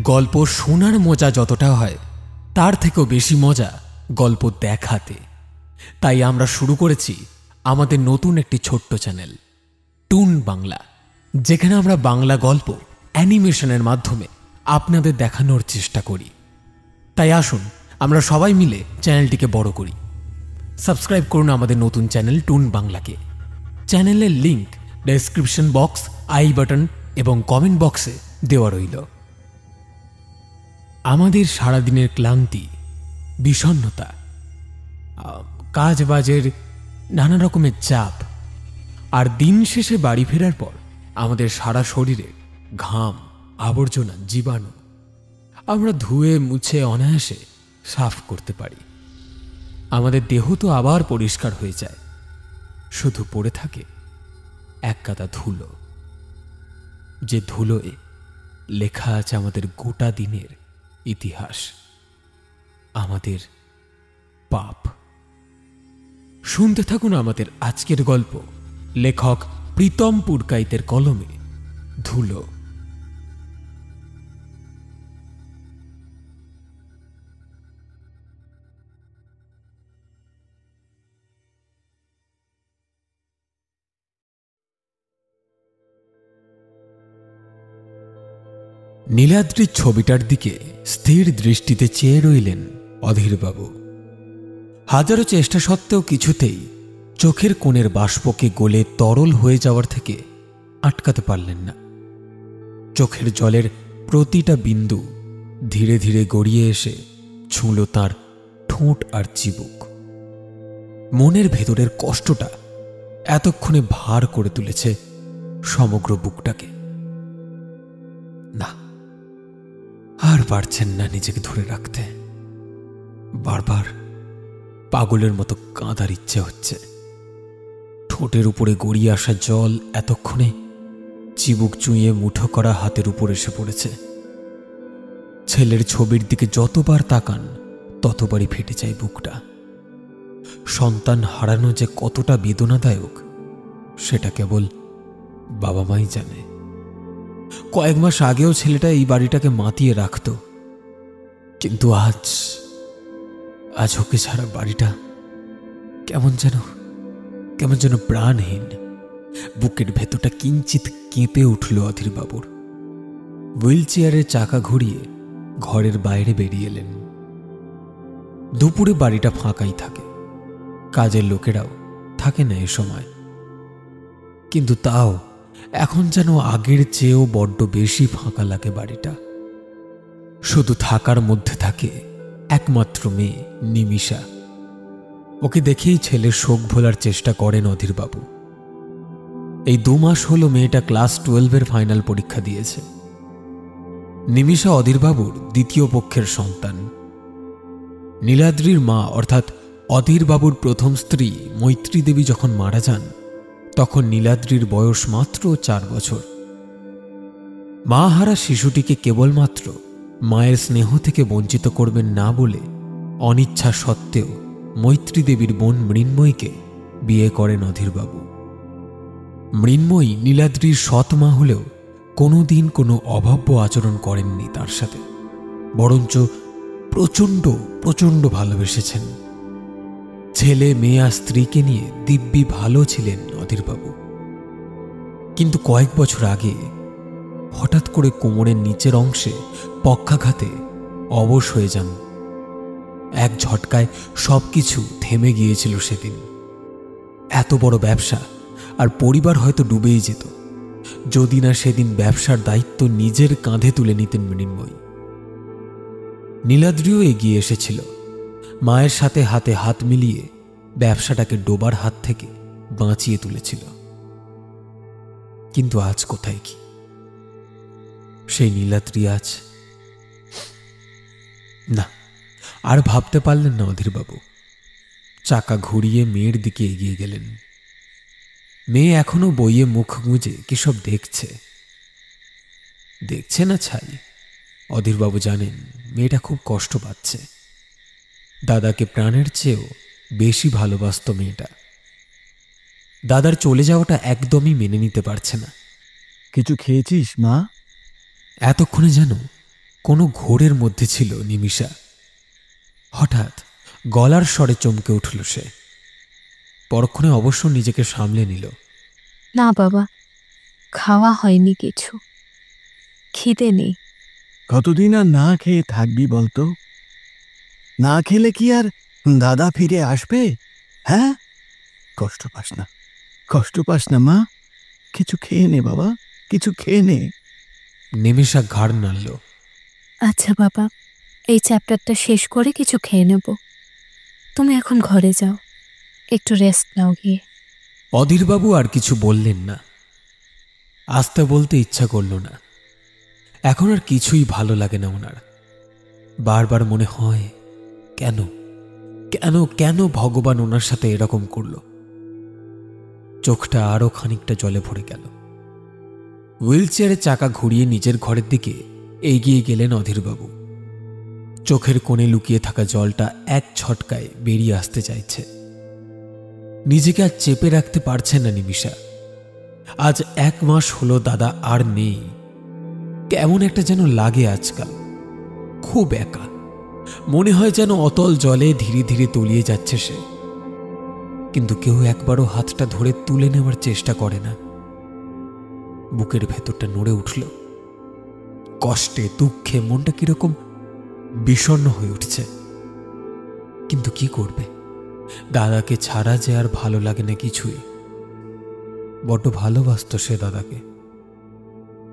গল্প শোনার মজা যতটা হয় তার থেকেও বেশি মজা গল্প দেখাতে। তাই আমরা শুরু করেছি আমাদের নতুন একটি ছোট্ট চ্যানেল টুন বাংলা, যেখানে আমরা বাংলা গল্প অ্যানিমেশনের মাধ্যমে আপনাদের দেখানোর চেষ্টা করি। তাই আসুন আমরা সবাই মিলে চ্যানেলটিকে বড় করি। সাবস্ক্রাইব করুন আমাদের নতুন চ্যানেল টুন বাংলাকে। চ্যানেলের link description box, I button এবং কমেন্ট বক্সে দেওয়া রইল। আমাদের সারাদিনের ক্লান্তি, বিষণ্ণতা, কাজবাজের নানা রকমের চাপ, আর দিন শেষে বাড়ি ফেরার পর আমাদের সারা শরীরে ঘাম, আবর্জনা, জীবাণু আমরা ধুয়ে মুছে অনায়াসে সাফ করতে পারি। আমাদের দেহ তো আবার পরিষ্কার হয়ে যায়, শুধু পড়ে থাকে এক কাঁদা ধুলো, যে ধুলোয় লেখা আছে আমাদের গোটা দিনের ইতিহাস, আমাদের পাপ। শুনতে থাকুন আমাদের আজকের গল্প, লেখক প্রীতম পুরকাইতের কলমে ধুলো। নীলাদ্রির ছবিটার দিকে স্থির দৃষ্টিতে চেয়ে রইলেন অধীরবাবু। হাজারো চেষ্টা সত্ত্বেও কিছুতেই চোখের কোণের বাষ্পকে গলে তরল হয়ে যাওয়ার থেকে আটকাতে পারলেন না। চোখের জলের প্রতিটা বিন্দু ধীরে ধীরে গড়িয়ে এসে ছুঁল তাঁর ঠোঁট আর চিবুক। মনের ভেতরের কষ্টটা এতক্ষণে ভার করে তুলেছে সমগ্র বুকটাকে। না, আর পারছেন না নিজেকে ধরে রাখতে। বারবার পাগলের মতো কাঁদার ইচ্ছে হচ্ছে। ঠোঁটের উপরে গড়িয়ে আসা জল এতক্ষণে চিবুক চুঁইয়ে মুঠো করা হাতের উপর এসে পড়েছে। ছেলের ছবির দিকে যতবার তাকান ততবারই ফেটে যায় বুকটা। সন্তান হারানো যে কতটা বেদনাদায়ক সেটা কেবল বাবা মাই জানে। কয়েক মাস আগেও ছেলেটা এই বাড়িটাকে মাতিয়ে রাখত, কিন্তু আজ ওকে ছাড়া বাড়িটা কেমন যেন প্রাণহীন। বুকের ভেতরটা কিঞ্চিত কেঁপে উঠল অধীরবাবুর। হুইল চেয়ারের চাকা ঘুরিয়ে ঘরের বাইরে বেরিয়ে এলেন। দুপুরে বাড়িটা ফাঁকাই থাকে, কাজের লোকেরাও থাকে না এ সময়। কিন্তু তাও এখন যেন আগের চেয়েও বড্ড বেশি ফাঁকা লাগে বাড়িটা। শুধু থাকার মধ্যে থাকে একমাত্র মেয়ে নিমিষা। ওকে দেখেই ছেলের শোক ভোলার চেষ্টা করেন অধীরবাবু। এই 2 মাস হলো মেয়েটা ক্লাস 12-এর ফাইনাল পরীক্ষা দিয়েছে। নিমিষা অধীরবাবুর দ্বিতীয় পক্ষের সন্তান। নীলাদ্রির মা অর্থাৎ অধীরবাবুর প্রথম স্ত্রী মৈত্রী দেবী যখন মারা যান তখন নীলাদ্রির বয়স মাত্র 4 বছর। মা হারা শিশুটিকে কেবলমাত্র মায়ের স্নেহ থেকে বঞ্চিত করবেন না বলে অনিচ্ছা সত্ত্বেও মৈত্রী দেবীর বোন মৃন্ময়ীকে বিয়ে করেন অধীরবাবু। মৃন্ময়ী নীলাদ্রির সৎ মা হলেও কোনোদিন কোনো অভব্য আচরণ করেননি তার সাথে, বরঞ্চ প্রচণ্ড প্রচণ্ড ভালোবেসেছেন। ছেলে মেয়ে আর স্ত্রীকে নিয়ে দিব্যি ভালো ছিলেন অধীরবাবু। কিন্তু কয়েক বছর আগে হঠাৎ করে কোমরের নিচের অংশে পক্ষাঘাতে অবশ হয়ে যান। এক ঝটকায় সবকিছু থেমে গিয়েছিল সেদিন। এত বড় ব্যবসা আর পরিবার হয়তো ডুবেই যেত যদি না সেদিন ব্যবসার দায়িত্ব নিজের কাঁধে তুলে নিতেন মৃন্ময়ী। নীলাদ্রিও এগিয়ে এসেছিল, মায়ের সাথে হাতে হাত মিলিয়ে ব্যবসাটাকে ডোবার হাত থেকে বাঁচিয়ে তুলেছিল। কিন্তু আজ কোথায় কি সেই নীলাদ্রি? আজ না, আর ভাবতে পারলেন না অধীরবাবু। চাকা ঘুরিয়ে মেয়ের দিকে এগিয়ে গেলেন। মেয়ে এখনো বইয়ে মুখ গুঁজে কিসব দেখছে না ছাই। অধীরবাবু জানেন মেয়েটা খুব কষ্ট পাচ্ছে। দাদাকে প্রাণের চেয়েও বেশি ভালোবাসত মেয়েটা। দাদার চলে যাওয়াটা একদমই মেনে নিতে পারছে না। কিছু খেয়েছিস মা? এতক্ষণে যেন কোনো ঘোরের মধ্যে ছিল নিমিষা। হঠাৎ গলার স্বরে চমকে উঠল সে। পরক্ষণে অবশ্য নিজেকে সামলে নিল। না বাবা, খাওয়া হয়নি কিছু, খিদে নেই। কতদিন আর না খেয়ে থাকবি বলতো? না খেলে কি আর দাদা ফিরে আসবে? হ্যাঁ, কষ্ট পাস না, কষ্ট পাস না মা। কিছু খেয়ে নে বাবা, কিছু খেয়ে নে। নিমিষা ঘাড় নাড়ল। আচ্ছা বাবা, এই চ্যাপ্টারটা শেষ করে কিছু খেয়ে নেব। তুমি এখন ঘরে যাও, একটু রেস্ট নাও গিয়ে। অধীরবাবু আর কিছু বললেন না। আসতে বলতে ইচ্ছা করল না। এখন আর কিছুই ভালো লাগে না ওনার। বারবার মনে হয়, কেন কেন কেন ভগবান ওনার সাথে এরকম করল। চোখটা আরো খানিকটা জলে ভরে গেল। হুইলচেয়ারে চাকা ঘুরিয়ে নিজের ঘরের দিকে এগিয়ে গেলেন অধীরবাবু। চোখের কোণে লুকিয়ে থাকা জলটা এক ছটকায় বেরিয়ে আসতে চাইছে। নিজেকে আর চেপে রাখতে পারছেন না নিমিষা। আজ 1 মাস হলো দাদা আর নেই। কেমন একটা যেন লাগে আজকাল, খুব একা। মনে হয় যেন অতল জলে ধীরে ধীরে তলিয়ে যাচ্ছে সে, কিন্তু কেউ একবারও হাতটা ধরে তুলে নেওয়ার চেষ্টা করে না। বুকের ভেতরটা নড়ে উঠল। কষ্টে দুঃখে মনটা কিরকম বিষণ্ণ হয়ে উঠছে। কিন্তু কি করবে, দাদাকে ছাড়া যে আর ভালো লাগে না কিছুই। বড্ড ভালোবাসত সে দাদাকে,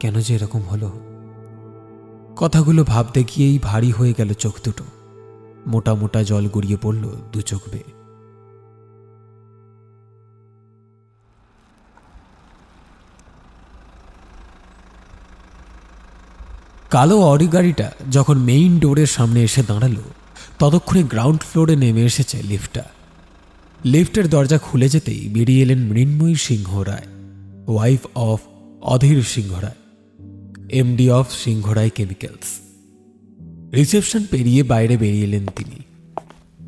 কেন যে এরকম হলো। কথাগুলো ভাবতে গিয়েই ভারী হয়ে গেল চোখ দুটো। মোটা মোটা জল গড়িয়ে পড়ল দু চোখ বেয়ে। কালো অডি গাড়িটা যখন মেইন ডোরের সামনে এসে দাঁড়ালো, ততক্ষণে গ্রাউন্ড ফ্লোরে নেমে এসেছে লিফটটা। লিফটের দরজা খুলে যেতেই বেরিয়ে এলেন Mrinmoyee Sinha Roy, wife of Adhir Sinha Roy, MD of Sinha Roy chemicals. Reception পেরিয়ে বাইরে বেরিয়ে এলেন তিনি।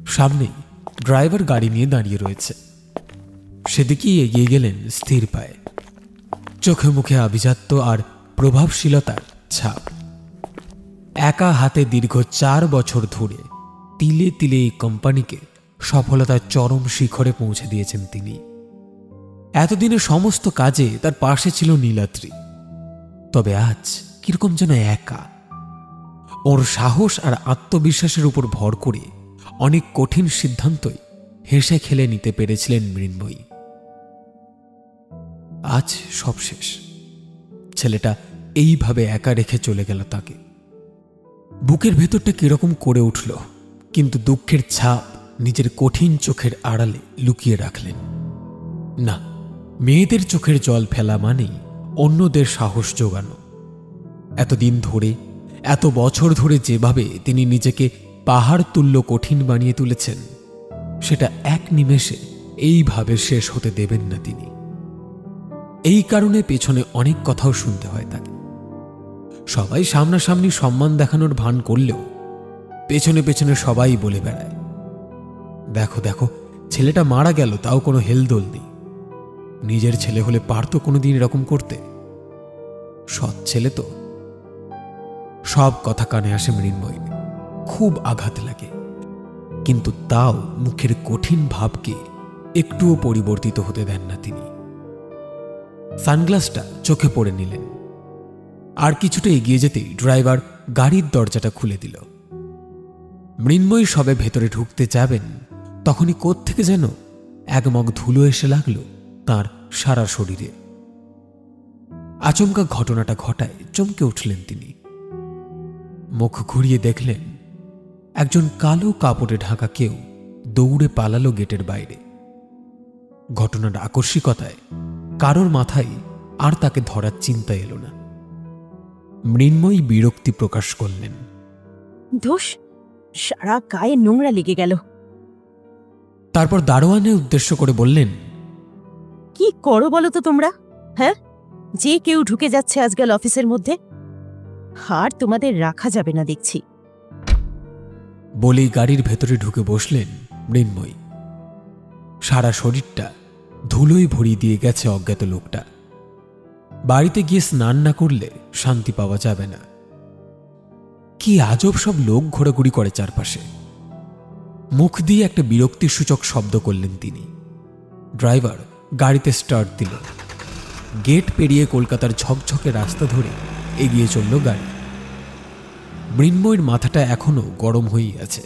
সামনেই ড্রাইভার গাড়ি নিয়ে দাঁড়িয়ে রয়েছে। সেদিকেই এগিয়ে গেলেন স্থির পায়ে। চোখে মুখে আভিজাত্য আর প্রভাবশীলতার ছাপ। একা হাতে দীর্ঘ 4 বছর ধরে তিলে তিলে এই কোম্পানিকে সফলতার চরম শিখরে পৌঁছে দিয়েছেন তিনি। এতদিনে সমস্ত কাজে তার পাশে ছিল নীলাদ্রি, তবে আজ কিরকম যেন একা। ওর সাহস আর আত্মবিশ্বাসের উপর ভর করে অনেক কঠিন সিদ্ধান্তই হেসে খেলে নিতে পেরেছিলেন মৃন্ময়ী। আজ সব শেষ। ছেলেটা এইভাবে একা রেখে চলে গেল তাকে। বুকের ভেতরটা কিরকম করে উঠল, কিন্তু দুঃখের ছাপ নিজের কঠিন চোখের আড়ালে লুকিয়ে রাখলেন না। মেয়েদের চোখের জল ফেলা মানেই অন্যদের সাহস জোগানো। এতদিন ধরে, এত বছর ধরে যেভাবে তিনি নিজেকে পাহাড় তুল্য কঠিন বানিয়ে তুলেছেন, সেটা এক নিমেষে এইভাবে শেষ হতে দেবেন না তিনি। এই কারণে পেছনে অনেক কথাও শুনতে হয় তাকে। সবাই সামনাসামনি সম্মান দেখানোর ভান করলেও পেছনে পেছনে সবাই বলে বেড়ায়, দেখো দেখো, ছেলেটা মারা গেল তাও কোনো হেলদোল নেই। নিজের ছেলে হলে পারতো কোনোদিন এরকম করতে? সৎ ছেলে তো। সব কথা কানে আসে মৃন্ময়ী, খুব আঘাত লাগে, কিন্তু তাও মুখের কঠিন ভাবকে একটুও পরিবর্তিত হতে দেন না তিনি। সানগ্লাসটা চোখে পড়ে নিলেন। আর কিছুটা এগিয়ে যেতেই ড্রাইভার গাড়ির দরজাটা খুলে দিল। মৃন্ময়ী সবে ভেতরে ঢুকতে যাবেন, তখনই কোত্থেকে যেন এক মগ ধুলো এসে লাগলো তার সারা শরীরে। আচমকা ঘটনাটা ঘটায় চমকে উঠলেন তিনি। মুখ ঘুরিয়ে দেখলেন একজন কালো কাপড়ে ঢাকা কেউ দৌড়ে পালালো গেটের বাইরে। ঘটনার আকস্মিকতায় কারোর মাথায় আর তাকে ধরার চিন্তা এলো না। মৃন্ময়ী বিরক্তি প্রকাশ করলেন। ধুস, সারা গায়ে নোংরা লেগে গেল। তারপর দারোয়ানের উদ্দেশ্য করে বললেন, কি করো বলো তো তোমরা? হ্যাঁ, যে কেউ ঢুকে যাচ্ছে আজকাল অফিসের মধ্যে, আর তোমাদের রাখা যাবে না দেখছি। বলেই গাড়ির ভেতরে ঢুকে বসলেন মৃন্ময়ী। সারা শরীরটা ধুলোয় ভরিয়ে দিয়ে গেছে অজ্ঞাত লোকটা। বাড়িতে গিয়ে স্নান না করলে শান্তি পাওয়া যাবে না। কি আজব সব লোক ঘোরাঘুরি করে চারপাশে। মুখ দিয়ে একটা বিরক্তিসূচক শব্দ করলেন তিনি। ড্রাইভার গাড়িতে স্টার্ট দিল। গেট পেরিয়ে কলকাতার ঝকঝকে রাস্তা ধরে এগিয়ে চলল গাড়ি। মৃন্ময়ীর মাথাটা এখনো গরম হয়েই আছে।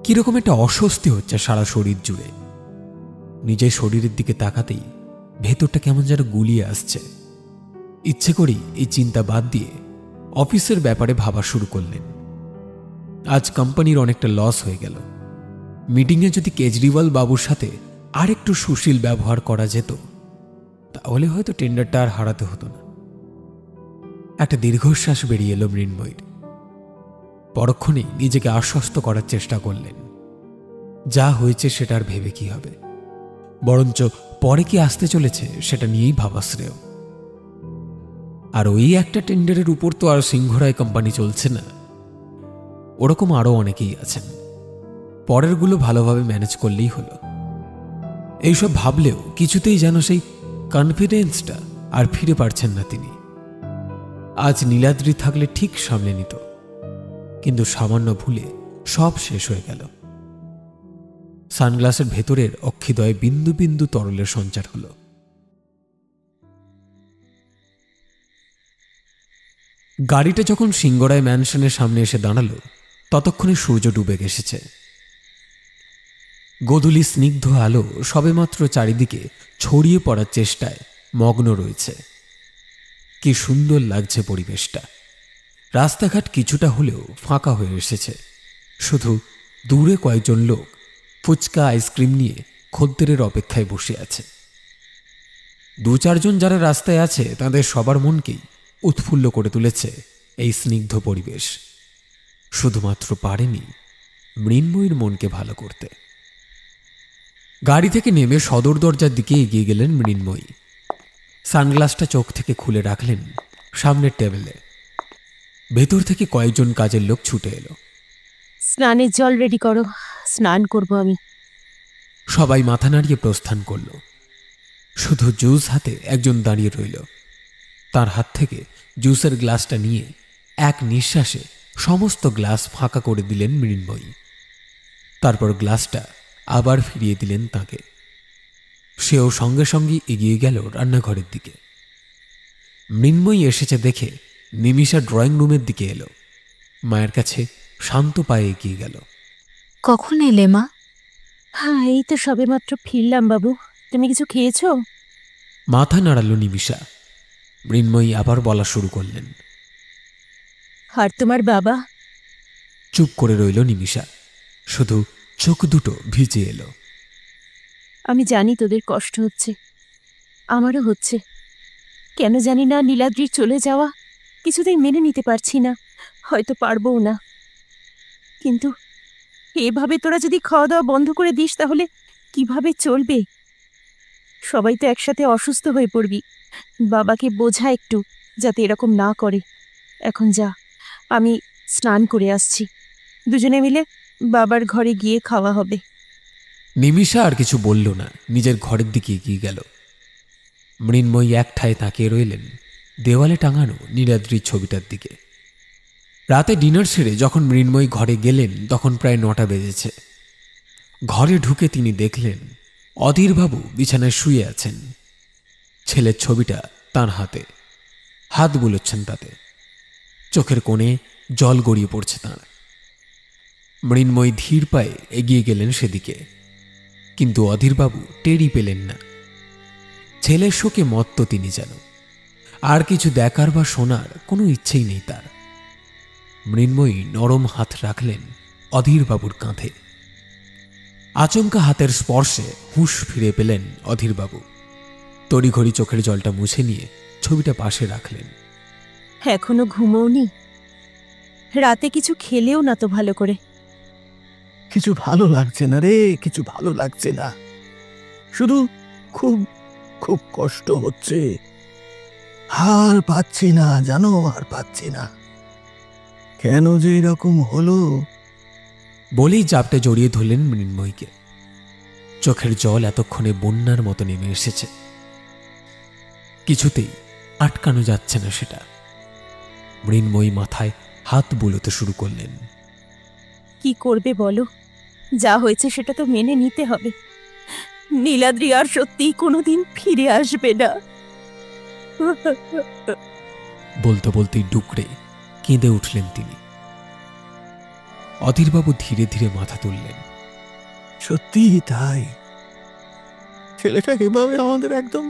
কিরকম একটা অস্বস্তি হচ্ছে সারা শরীর জুড়ে। নিজের শরীরের দিকে তাকাতেই ভেতরটা কেমন যেন গুলিয়ে আসছে। ইচ্ছে করেই এই চিন্তা বাদ দিয়ে অফিসের ব্যাপারে ভাবা শুরু করলেন। আজ কোম্পানির অনেকটা লস হয়ে গেল। মিটিংয়ে যদি কেজরিওয়াল বাবুর সাথে আরেকটু সুশীল ব্যবহার করা যেত তাহলে হয়তো টেন্ডারটা আর হারাতে হতো না। একটা দীর্ঘশ্বাস বেরিয়ে এলো মৃন্ময়ীর। পরক্ষণেই নিজেকে আশ্বস্ত করার চেষ্টা করলেন, যা হয়েছে সেটা আর ভেবে কি হবে, বরঞ্চ পরে কি আসতে চলেছে সেটা নিয়েই ভাবা শ্রেয়। আর ওই একটা টেন্ডারের উপর তো আর সিংহরায় কোম্পানি চলছে না, ওরকম আরো অনেকেই আছেন। পরেরগুলো ভালোভাবে ম্যানেজ করলেই হলো। এইসব ভাবলেও কিছুতেই যেন সেই কনফিডেন্সটা আর ফিরে পারছেন না তিনি। আজ নীলাদ্রি থাকলে ঠিক সামলে নিত, কিন্তু সামান্য ভুলে সব শেষ হয়ে গেল। সানগ্লাসের ভেতরের অক্ষিদয়ে বিন্দু বিন্দু তরলের সঞ্চার হল। গাড়িটা যখন সিংহরায় ম্যানশনের সামনে এসে দাঁড়ালো ততক্ষণে সূর্য ডুবে গেছে। গোধূলি স্নিগ্ধ আলো সবেমাত্র চারিদিকে ছড়িয়ে পড়ার চেষ্টায় মগ্ন রয়েছে। কি সুন্দর লাগছে পরিবেশটা। রাস্তাঘাট কিছুটা হলেও ফাঁকা হয়ে এসেছে। শুধু দূরে কয়েকজন লোক ফুচকা আইসক্রিম নিয়ে খদ্দেরের অপেক্ষায় বসে আছে। দু চারজন যারা রাস্তায় আছে তাদের সবার মনকেই উৎফুল্ল করে তুলেছে এই স্নিগ্ধ পরিবেশ। শুধুমাত্র পারেনি মৃন্ময়ীর মনকে ভালো করতে। গাড়ি থেকে নেমে সদর দরজার দিকে এগিয়ে গেলেন মৃন্ময়ী। সানগ্লাসটা চোখ থেকে খুলে রাখলেন সামনের টেবিলে। ভেতর থেকে কয়েকজন কাজের লোক ছুটে এলো। স্নানের জল রেডি করো, স্নান করব আমি। সবাই মাথা নাড়িয়ে প্রস্থান করল। শুধু জুস হাতে একজন দাঁড়িয়ে রইল। তার হাত থেকে জুসের গ্লাসটা নিয়ে এক নিঃশ্বাসে সমস্ত গ্লাস ফাঁকা করে দিলেন মৃন্ময়ী। তারপর গ্লাসটা আবার ফিরিয়ে দিলেন তাকে। সেও সঙ্গে সঙ্গে এগিয়ে গেল রান্নাঘরের দিকে। মৃন্ময়ী এসেছে দেখে নিমিষা ড্রয়িং রুমের দিকে এলো। মায়ের কাছে শান্ত পায়ে এগিয়ে গেল। কখন এলে মা? হ্যাঁ, এই তো সবেমাত্র ফিরলাম বাবু। তুমি কিছু খেয়েছো? মাথা নাড়ালো নিমিষা। মৃন্ময়ী আবার বলা শুরু করলেন। আর তোমার বাবা? চুপ করে রইল নিমিষা। শুধু চোখ দুটো ভিজে এলো। আমি জানি তোদের কষ্ট হচ্ছে, আমারও হচ্ছে। কেন জানি না নীলাদ্রির চলে যাওয়া কিছুতেই মেনে নিতে পারছি না, হয়তো পারবও না। কিন্তু এভাবে তোরা যদি খাওয়া দাওয়া বন্ধ করে দিস তাহলে কিভাবে চলবে? সবাই তো একসাথে অসুস্থ হয়ে পড়বি। বাবাকে বোঝা একটু, যাতে এরকম না করে। এখন যা, আমি স্নান করে আসছি। দুজনে মিলে বাবার ঘরে গিয়ে খাওয়া হবে। নিমিষা আর কিছু বলল না, নিজের ঘরের দিকে এগিয়ে গেল। মৃন্ময়ী এক ঠায় তাকিয়ে রইলেন দেওয়ালে টাঙানো নীলাদ্রির ছবিটার দিকে। রাতে ডিনার সেরে যখন মৃন্ময়ী ঘরে গেলেন তখন প্রায় 9টা বেজেছে। ঘরে ঢুকে তিনি দেখলেন অধীরবাবু বিছানায় শুয়ে আছেন। ছেলের ছবিটা তাঁর হাতে, হাত বুলোচ্ছেন তাতে। চোখের কোণে জল গড়িয়ে পড়ছে তাঁর। মৃন্ময়ী ধীর পায়ে এগিয়ে গেলেন সেদিকে, কিন্তু অধীরবাবু টেরই পেলেন না। ছেলের শোকে মত্ত তিনি যেন। আর কিছু দেখার বা শোনার কোনো ইচ্ছেই নেই তার। মৃন্ময়ী নরম হাত রাখলেন অধীরবাবুর কাঁধে। আচমকা হাতের স্পর্শে হুঁশ ফিরে পেলেন অধীরবাবু। তড়িঘড়ি চোখের জলটা মুছে নিয়ে ছবিটা পাশে রাখলেন। এখনো ঘুমোওনি? রাতে কিছু খেলেও না তো ভালো করে। কিছু ভালো লাগছে না রে, কিছু ভালো লাগছে না। শুধু খুব খুব কষ্ট হচ্ছে। আর পাচ্ছি না, জানো, আর পাচ্ছি না। কেন যে এরকম হলো? বলেই জাপটে জড়িয়ে ধরলেন মৃন্ময়ীকে। চোখের জল এতক্ষণে বন্যার মতো নেমে এসেছে। কিছুতেই আটকানো যাচ্ছে না সেটা। মৃন্ময়ী মাথায় হাত বুলোতে শুরু করলেন। কি করবে বলো? যা হয়েছে সেটা তো মেনে নিতে হবে। নীলাদ্রি আর সত্যিই কোনোদিন ফিরে আসবে না। বলতে বলতেই ডুকরে কেঁদে উঠলেন তিনি। অধীরবাবু ধীরে ধীরে মাথা তুললেন। সত্যিই তাই, ছেলেটা এভাবে আমাদের একদম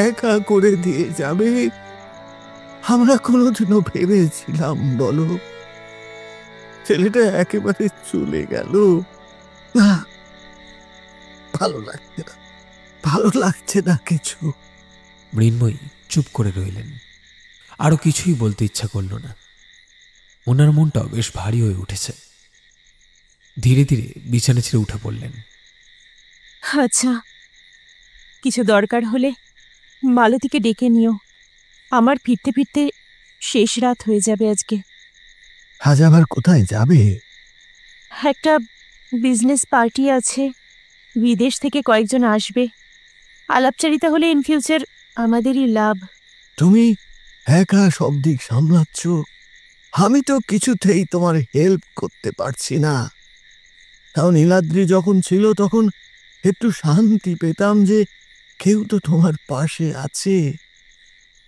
একা করে দিয়ে যাবে আমরা কোনোদিনও ভেবেছিলাম বলো? ছেলেটা একেবারে চলে গেল। না, ভালো লাগছে না, ভালো লাগছে না কিছু। মৃন্ময়ী চুপ করে রইলেন। আরো কিছুই বলতে ইচ্ছা করল না। ওনার মনটাও বেশ ভারী হয়ে উঠেছে। ধীরে ধীরে বিছানা ছেড়ে উঠে পড়লেন। আচ্ছা, কিছু দরকার হলে মালতীকে ডেকে নিও। আমার ফিরতে ফিরতে শেষ রাত হয়ে যাবে আজকে। আজ আবার কোথায় যাবে? একটা বিজনেস পার্টি আছে, বিদেশ থেকে কয়েকজন আসবে। আলাপচারিতা হলে ইন ফিউচার আমাদেরই লাভ। তুমি একা সব দিক সামলাচ্ছ, আমি তো কিছুতেই তোমার হেল্প করতে পারছি না। তাও নীলাদ্রি যখন ছিল তখন একটু শান্তি পেতাম যে কেউ তো তোমার পাশে আছে,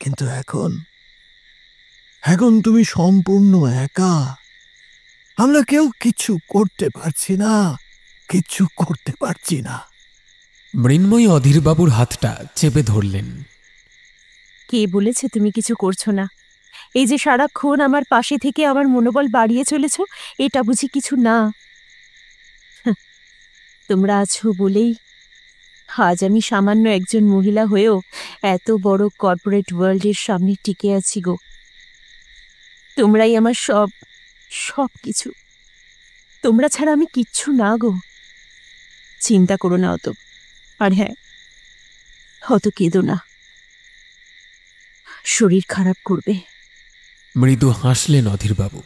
কিন্তু এখন এখন তুমি সম্পূর্ণ একা। আমরা কেউ কিছু করতে পারছি না, কিচ্ছু করতে পারছি না। মৃন্ময়ী অধীরবাবুর হাতটা চেপে ধরলেন। কে বলেছে তুমি কিছু করছো না? এই যে সারাক্ষণ আমার পাশে থেকে আমার মনোবল বাড়িয়ে চলেছ, এটা বুঝি কিছু না? তোমরা আছো বলেই আজ আমি সামান্য একজন মহিলা হয়েও এত বড় কর্পোরেট ওয়ার্ল্ডের সামনে টিকে আছি গো। তোমরাই আমার সব সব কিছু। তোমরা ছাড়া আমি কিচ্ছু না গো। চিন্তা করো না অত। আর হ্যাঁ, অত কেঁদো না, শরীর খারাপ করবে। মৃদু হাসলেন অধীরবাবু।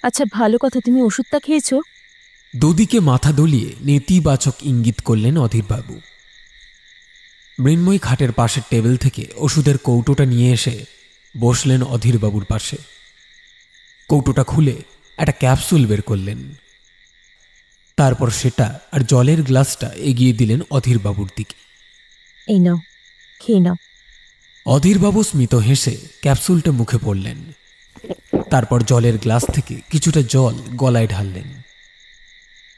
আচ্ছা, ভালো কথা, তুমি ওষুধটা খেয়েছো? দুদিকে মাথা দলিয়ে নেতিবাচক ইঙ্গিত করলেন অধীরবাবু। মৃন্ময়ী খাটের পাশের টেবিল থেকে ওষুধের কৌটোটা নিয়ে এসে বসলেন অধীরবাবুর পাশে। কৌটোটা খুলে একটা ক্যাপসুল বের করলেন। তারপর সেটা আর জলের গ্লাসটা এগিয়ে দিলেন অধীরবাবুর দিকে। এই নাও, খেয়ে নাও। অধীরবাবু স্মিত হেসে ক্যাপসুলটা মুখে পড়লেন। তারপর জলের গ্লাস থেকে কিছুটা জল গলায় ঢাললেন।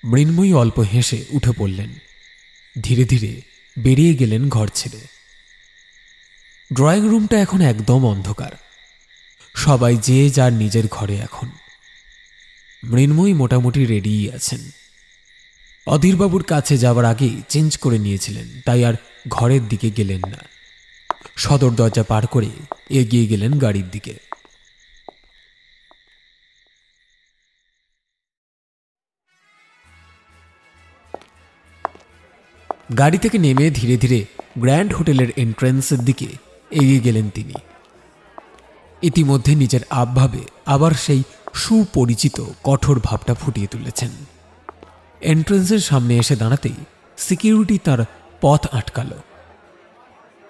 মৃন্ময়ী অল্প হেসে উঠে পড়লেন। ধীরে ধীরে বেরিয়ে গেলেন ঘর ছেড়ে। ড্রয়িং রুমটা এখন একদম অন্ধকার। সবাই যে যার নিজের ঘরে এখন। মৃন্ময়ী মোটামুটি রেডিই আছেন। অধীরবাবুর কাছে যাওয়ার আগেই চেঞ্জ করে নিয়েছিলেন, তাই আর ঘরের দিকে গেলেন না। সদর দরজা পার করে এগিয়ে গেলেন গাড়ির দিকে। গাড়ি থেকে নেমে ধীরে ধীরে গ্র্যান্ড হোটেলের এন্ট্রান্সের দিকে এগিয়ে গেলেন তিনি। ইতিমধ্যে নিজের আবভাবে আবার সেই সুপরিচিত কঠোর ভাবটা ফুটিয়ে তুলেছেন। এন্ট্রান্সের সামনে এসে দাঁড়াতেই সিকিউরিটি তার পথ আটকাল।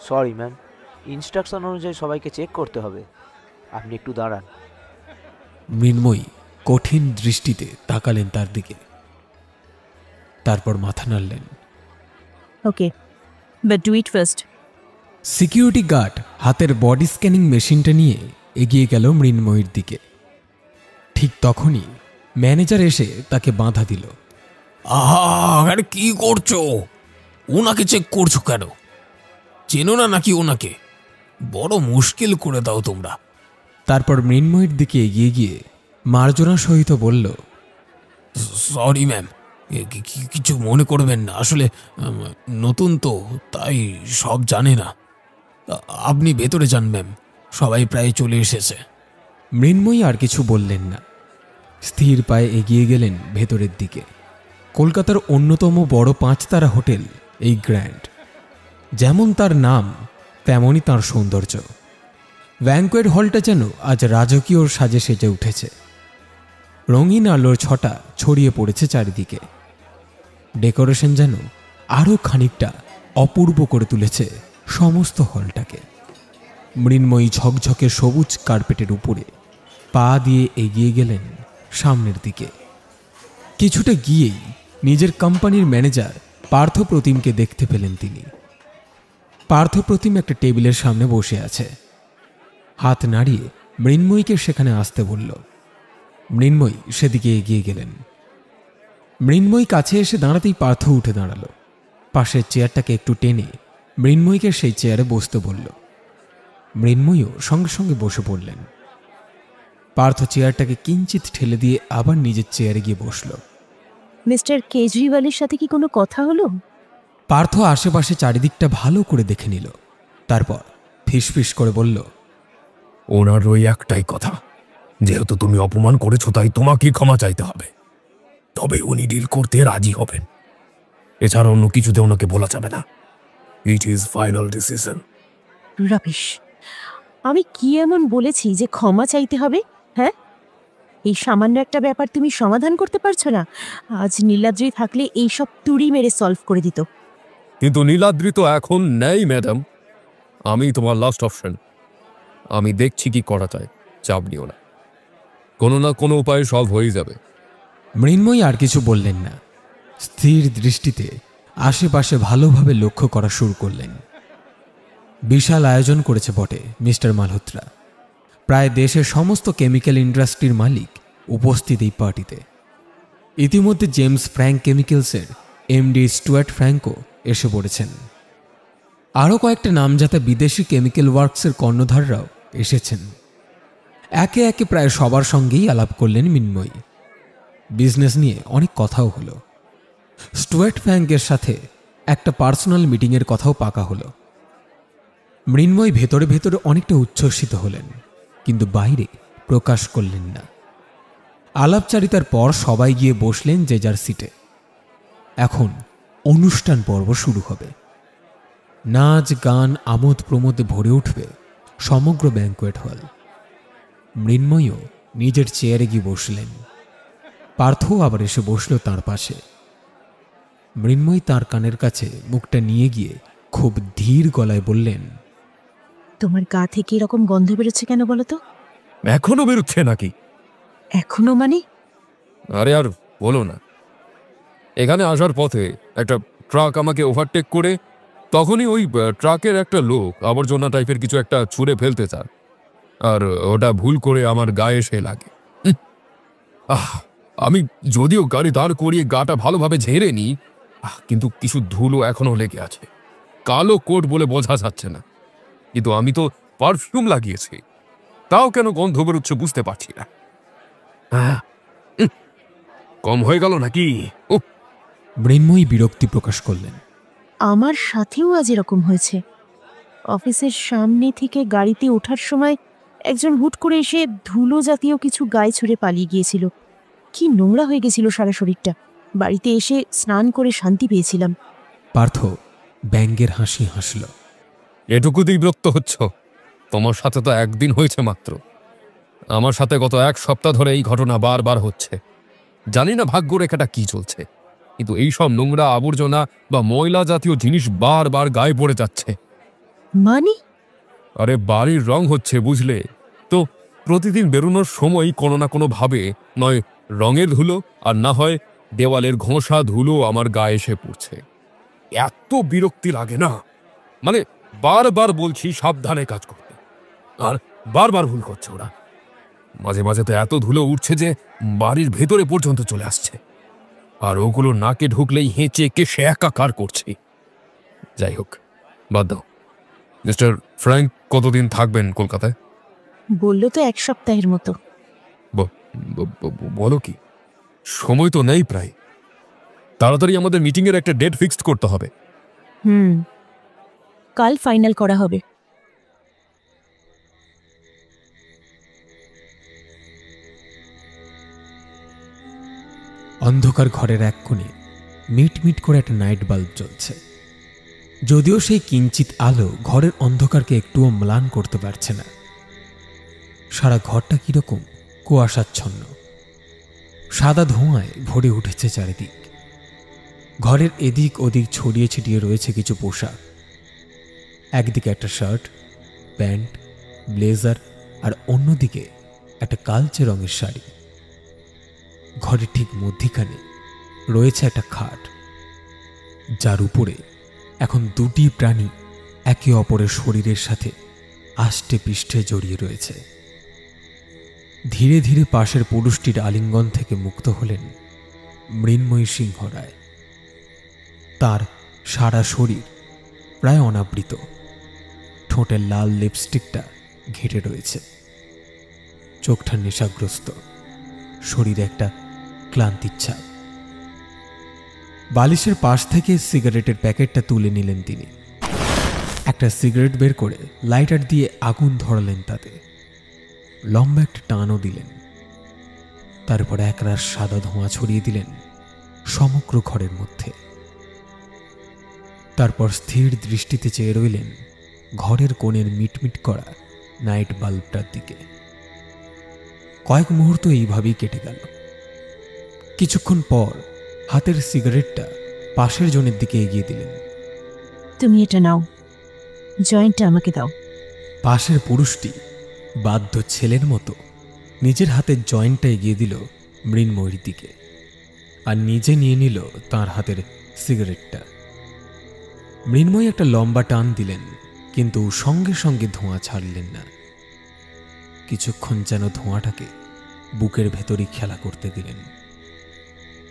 সরি ম্যাম, ইনস্ট্রাকশন অনুযায়ী সবাইকে চেক করতে হবে, আপনি একটু দাঁড়ান। মৃন্ময়ী কঠিন দৃষ্টিতে তাকালেন তার দিকে, তারপর মাথা নাড়লেন। Okay, but do it first. Security guard হাতের বডি স্ক্যানিং মেশিনটা নিয়ে এগিয়ে গেল মৃন্ময়ীর দিকে। ঠিক তখনই ম্যানেজার এসে তাকে বাধা দিল। আরে কি করছো? ওনাকে চেক করছো কেন? চেনো না নাকি ওনাকে? বড় মুশকিল করে দাও তোমরা। তারপর মৃন্ময়ীর দিকে এগিয়ে গিয়ে মার্জনা সহিত বলল, সরি ম্যাম, কিছু মনে করবেন না, আসলে নতুন তো, তাই সব জানে না। আপনি ভেতরে যান ম্যাম, সবাই প্রায় চলে এসেছে। মৃন্ময়ী আর কিছু বললেন না। স্থির পায়ে এগিয়ে গেলেন ভেতরের দিকে। কলকাতার অন্যতম বড় 5 তারা হোটেল এই গ্র্যান্ড। যেমন তার নাম তেমনই তার সৌন্দর্য। ব্যাঙ্কোয়েট হলটা যেন আজ রাজকীয় সাজে সেজে উঠেছে। রঙিন আলোর ছটা ছড়িয়ে পড়েছে চারিদিকে। ডেকোরেশন যেন আরও খানিকটা অপূর্ব করে তুলেছে সমস্ত হলটাকে। মৃন্ময়ী ঝকঝকে সবুজ কার্পেটের উপরে পা দিয়ে এগিয়ে গেলেন সামনের দিকে। কিছুটা গিয়েই নিজের কোম্পানির ম্যানেজার পার্থপ্রতিমকে দেখতে পেলেন তিনি। পার্থপ্রতিম একটা টেবিলের সামনে বসে আছে। হাত নাড়িয়ে মৃন্ময়ীকে সেখানে আসতে বলল। মৃন্ময়ী সেদিকে এগিয়ে গেলেন। মৃন্ময়ী কাছে এসে দাঁড়াতেই পার্থ উঠে দাঁড়ালো। পাশের চেয়ারটাকে একটু টেনে মৃন্ময়ীকে সেই চেয়ারে বসতে বলল। মৃন্ময়ীও সঙ্গে সঙ্গে বসে পড়লেন। পার্থ চেয়ারটাকে কিঞ্চিত ঠেলে দিয়ে আবার নিজের চেয়ারে গিয়ে বসল। মিস্টার কেজরিওয়ালের সাথে কি কোনো কথা হলো? পার্থ আশেপাশে চারিদিকটা ভালো করে দেখে নিল। তারপর ফিসফিস করে বলল, ওনার ওই একটাই কথা, যেহেতু তুমি অপমান করেছো তাই তোমাকেই ক্ষমা চাইতে হবে। তবে উনি ডিল করতে রাজি হবেন, এছাড়া অন্য কিছুতে ওনাকে বলা যাবে না। It is final decision. Rubbish! আমি কি এমন বলেছি যে ক্ষমা চাইতে হবে? হ্যাঁ, এই সামান্য একটা ব্যাপার তুমি সমাধান করতে পারছো না? আজ নীলাদ্রি থাকলে এই সব তুড়ি মেরে সলভ করে দিত। কিন্তু নীলাদ্রি তো এখন নেই ম্যাডাম। আমি তোমার লাস্ট অপশন। আমি দেখছি কি করা যায়, চাপ নিও না, কোনো না কোনো উপায়ে সলভ হয়ে যাবে। মৃন্ময়ী আর কিছু বললেন না। স্থির দৃষ্টিতে আশেপাশে ভালোভাবে লক্ষ্য করা শুরু করলেন। বিশাল আয়োজন করেছে বটে মিস্টার মালহোত্রা। প্রায় দেশের সমস্ত কেমিক্যাল ইন্ডাস্ট্রির মালিক উপস্থিত এই পার্টিতে। ইতিমধ্যে জেমস ফ্র্যাঙ্ক কেমিক্যালসের এমডি স্টুয়ার্ট ফ্র্যাঙ্কও এসে পড়েছেন। আরও কয়েকটা নামজাতা বিদেশি কেমিক্যাল ওয়ার্কসের কর্ণধাররাও এসেছেন। একে একে প্রায় সবার সঙ্গেই আলাপ করলেন মৃন্ময়ী। বিজনেস নিয়ে অনেক কথাও হলো। স্টুয়ার্ট ফ্র্যাঙ্কের সাথে একটা পার্সোনাল মিটিংয়ের কথাও পাকা হলো। মৃন্ময়ী ভেতরে ভেতরে অনেকটা উচ্ছ্বসিত হলেন, কিন্তু বাইরে প্রকাশ করলেন না। আলাপচারিতার পর সবাই গিয়ে বসলেন যে যার সিটে। এখন অনুষ্ঠান পর্ব শুরু হবে। নাচ গান আমোদ প্রমোদে ভরে উঠবে সমগ্র ব্যাংকোয়েট হল। মৃন্ময়ীও নিজের চেয়ারে গিয়ে বসলেন। পার্থও আবার এসে বসল তাঁর পাশে। মৃন্ময়ী তাঁর কানের কাছে মুখটা নিয়ে গিয়ে খুব ধীর গলায় বললেন, তোমার গা থেকে এরকম গন্ধ বেরোচ্ছে কেন বলো তো? এখনো বেরোচ্ছে নাকি? এখনো মানে? আরে আর বলো না, এখানে আসার পথে একটা ট্রাক আমাকে ওভারটেক করে তখনই ওই ট্রাকের একটা লোক আবর্জনা টাইপের কিছু একটা ছুঁড়ে ফেলতে চায়, আর ওটা ভুল করে আমার গায়ে এসে লাগে। আমি যদিও গাড়ি দাঁড় করিয়ে গাটা ভালোভাবে ঝেড়ে নিই, কিন্তু কিছু ধুলো এখনো লেগে আছে। কালো কোট বলে বোঝা যাচ্ছে না, কিন্তু আমি তো পারফিউম লাগিয়েছি, তাও কেন গন্ধ বেরোচ্ছে বুঝতে পারছি না। কম হয়ে গেল নাকি? মৃন্ময়ী বিরক্তি প্রকাশ করলেন। আমার সাথেও আজ এরকম হয়েছে। অফিসের সামনে থেকে গাড়িতে ওঠার সময় একজন হুট করে এসে ধুলো জাতীয় কিছু গায়ে ছুঁড়ে পালিয়ে গিয়েছিল। কি নোংরা হয়ে গেছিল সারা শরীরটা। বাড়িতে এসে স্নান করে শান্তি পেয়েছিলাম। পার্থ ব্যঙ্গের হাসি হাসল। এটুকুতেই বিরক্ত হচ্ছ? তোমার সাথে তো একদিন হয়েছে মাত্র। আমার সাথে গত এক সপ্তাহ ধরে এই ঘটনা বারবার হচ্ছে। জানি না ভাগ্যরেখাটা কি চলছে, কিন্তু এই সব নোংরা আবর্জনা বা ময়লা জাতীয় জিনিস বারবার গায়ে পড়ে যাচ্ছে। মানে? আরে বাড়ির রং হচ্ছে বুঝলে তো, প্রতিদিন বেরোনোর সময় কোনো না কোনো ভাবে নয় রঙের ধুলো আর না হয় দেওয়ালের ঘষা ধুলো আমার গায়ে এসে পড়ছে। এত বিরক্তি লাগে না, মানে বারবার বলছি সাবধানে কাজ করতে, আর বারবার ভুল করছে ওরা। মাঝে মাঝে তো এত ধুলো উঠছে যে বাড়ির ভেতরে পর্যন্ত চলে আসছে, আর ওগুলো নাকে ঢুকলেই হেঁচে কেশে একাকার করছে। যাই হোক, বাদ দাও। মিস্টার ফ্র্যাঙ্ক কতদিন থাকবেন কলকাতায়? বললো তো 1 সপ্তাহের মতো। বলো কি, সময় তো নেই প্রায়। তাড়াতাড়ি আমাদের মিটিংয়ের একটা ডেট ফিক্সড করতে হবে। কাল ফাইনাল করা হবে। অন্ধকার ঘরের এক কোণে মিটমিট করে একটা নাইট বাল্ব জ্বলছে। যদিও সেই কিঞ্চিত আলো ঘরের অন্ধকারকে একটুও ম্লান করতে পারছে না। সারা ঘরটা কিরকম কুয়াশাচ্ছন্ন। সাদা ধোঁয়ায় ভরে উঠেছে চারিদিক। ঘরের এদিক ওদিক ছড়িয়ে ছিটিয়ে রয়েছে কিছু পোশাক। একদিকে একটা শার্ট, প্যান্ট, ব্লেজার, আর অন্যদিকে একটা কালচে রঙের শাড়ি। ঘরের ঠিক মধ্যিখানে রয়েছে একটা খাট, যার উপরে এখন দুটি প্রাণী একে অপরের শরীরের সাথে আষ্টে পৃষ্ঠে জড়িয়ে রয়েছে। ধীরে ধীরে পাশের পুরুষটির আলিঙ্গন থেকে মুক্ত হলেন মৃন্ময়ী সিংহ রায়। তার সারা শরীর প্রায় অনাবৃত, ঠোঁটের লাল লিপস্টিকটা ঘেঁটে রয়েছে। চোখটা নেশাগ্রস্ত, শরীরে একটা ক্লান্তির ছাপ। বালিশের পাশ থেকে সিগারেটের প্যাকেটটা তুলে নিলেন তিনি। একটা সিগারেট বের করে লাইটার দিয়ে আগুন ধরালেন তাতে। লম্বা একটা টানও দিলেন। তারপর একরাশ সাদা ধোঁয়া ছড়িয়ে দিলেন সমগ্র ঘরের মধ্যে। তারপর স্থির দৃষ্টিতে চেয়ে রইলেন ঘরের কোণের মিটমিট করা নাইট বাল্বটার দিকে। কয়েক মুহূর্ত এইভাবেই কেটে গেল। কিছুক্ষণ পর হাতের সিগারেটটা পাশের জনের দিকে এগিয়ে দিলেন। তুমি এটা নাও, জয়েন্টটা আমাকে দাও। পাশের পুরুষটি বাধ্য ছেলের মতো নিজের হাতের জয়েন্টটা এগিয়ে দিল মৃন্ময়ীর দিকে, আর নিজে নিয়ে নিল তার হাতের সিগারেটটা। মৃন্ময়ী একটা লম্বা টান দিলেন, কিন্তু সঙ্গে সঙ্গে ধোঁয়া ছাড়লেন না। কিছুক্ষণ যেন ধোঁয়াটাকে বুকের ভেতরই খেলা করতে দিলেন।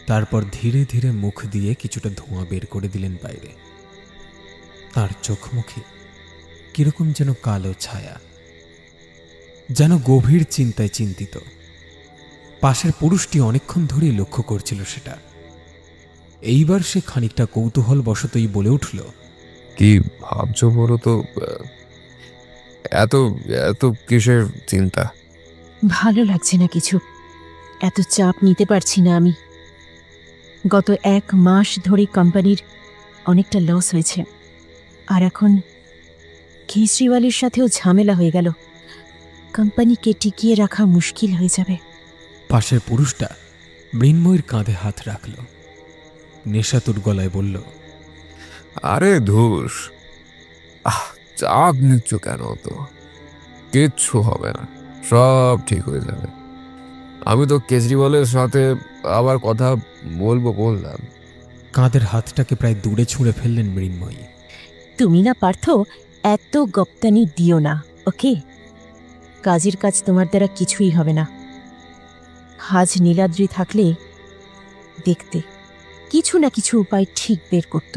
তারপর ধীরে ধীরে মুখ দিয়ে কিছুটা ধোঁয়া বের করে দিলেন বাইরে। তার চোখ মুখে কিরকম যেন কালো ছায়া, যেন গভীর চিন্তায় চিন্তিত। পাশের পুরুষটি অনেকক্ষণ ধরেই লক্ষ্য করছিল সেটা। এইবার সে খানিকটা কৌতূহল বশতই বলে উঠল, কি ভাবছো বলো তো? এত এত কিসের চিন্তা? ভালো লাগছে না কিছু, এত চাপ নিতে পারছি না আমি। গত 1 মাস ধরে কোম্পানির অনেকটা লস হয়েছে, আর এখন কেজরিওয়ালের সাথেও ঝামেলা হয়ে গেল। কোম্পানিকে টিকিয়ে রাখা মুশকিল হয়ে যাবে। পাশের পুরুষটা মৃন্ময়ীর কাঁধে হাত রাখল, নেশাতুর গলায় বলল, আরে ধুস, চাপ নিচ্ছ কেন? তো কিচ্ছু হবে না, সব ঠিক হয়ে যাবে। আমি তো কেজরিওয়ালের সাথে আবার কথা বললাম। কাঁধের হাতটাকে প্রায় দূরে ছুঁড়ে ফেললেন মৃন্ময়ী। তুমি না পার্থ, এত গপ্তানি দিও না, ওকে? কাজের কাজ তোমার দ্বারা কিছুই হবে না। আজ নীলাদ্রি থাকলে দেখতে কিছু না কিছু উপায় ঠিক বের করত।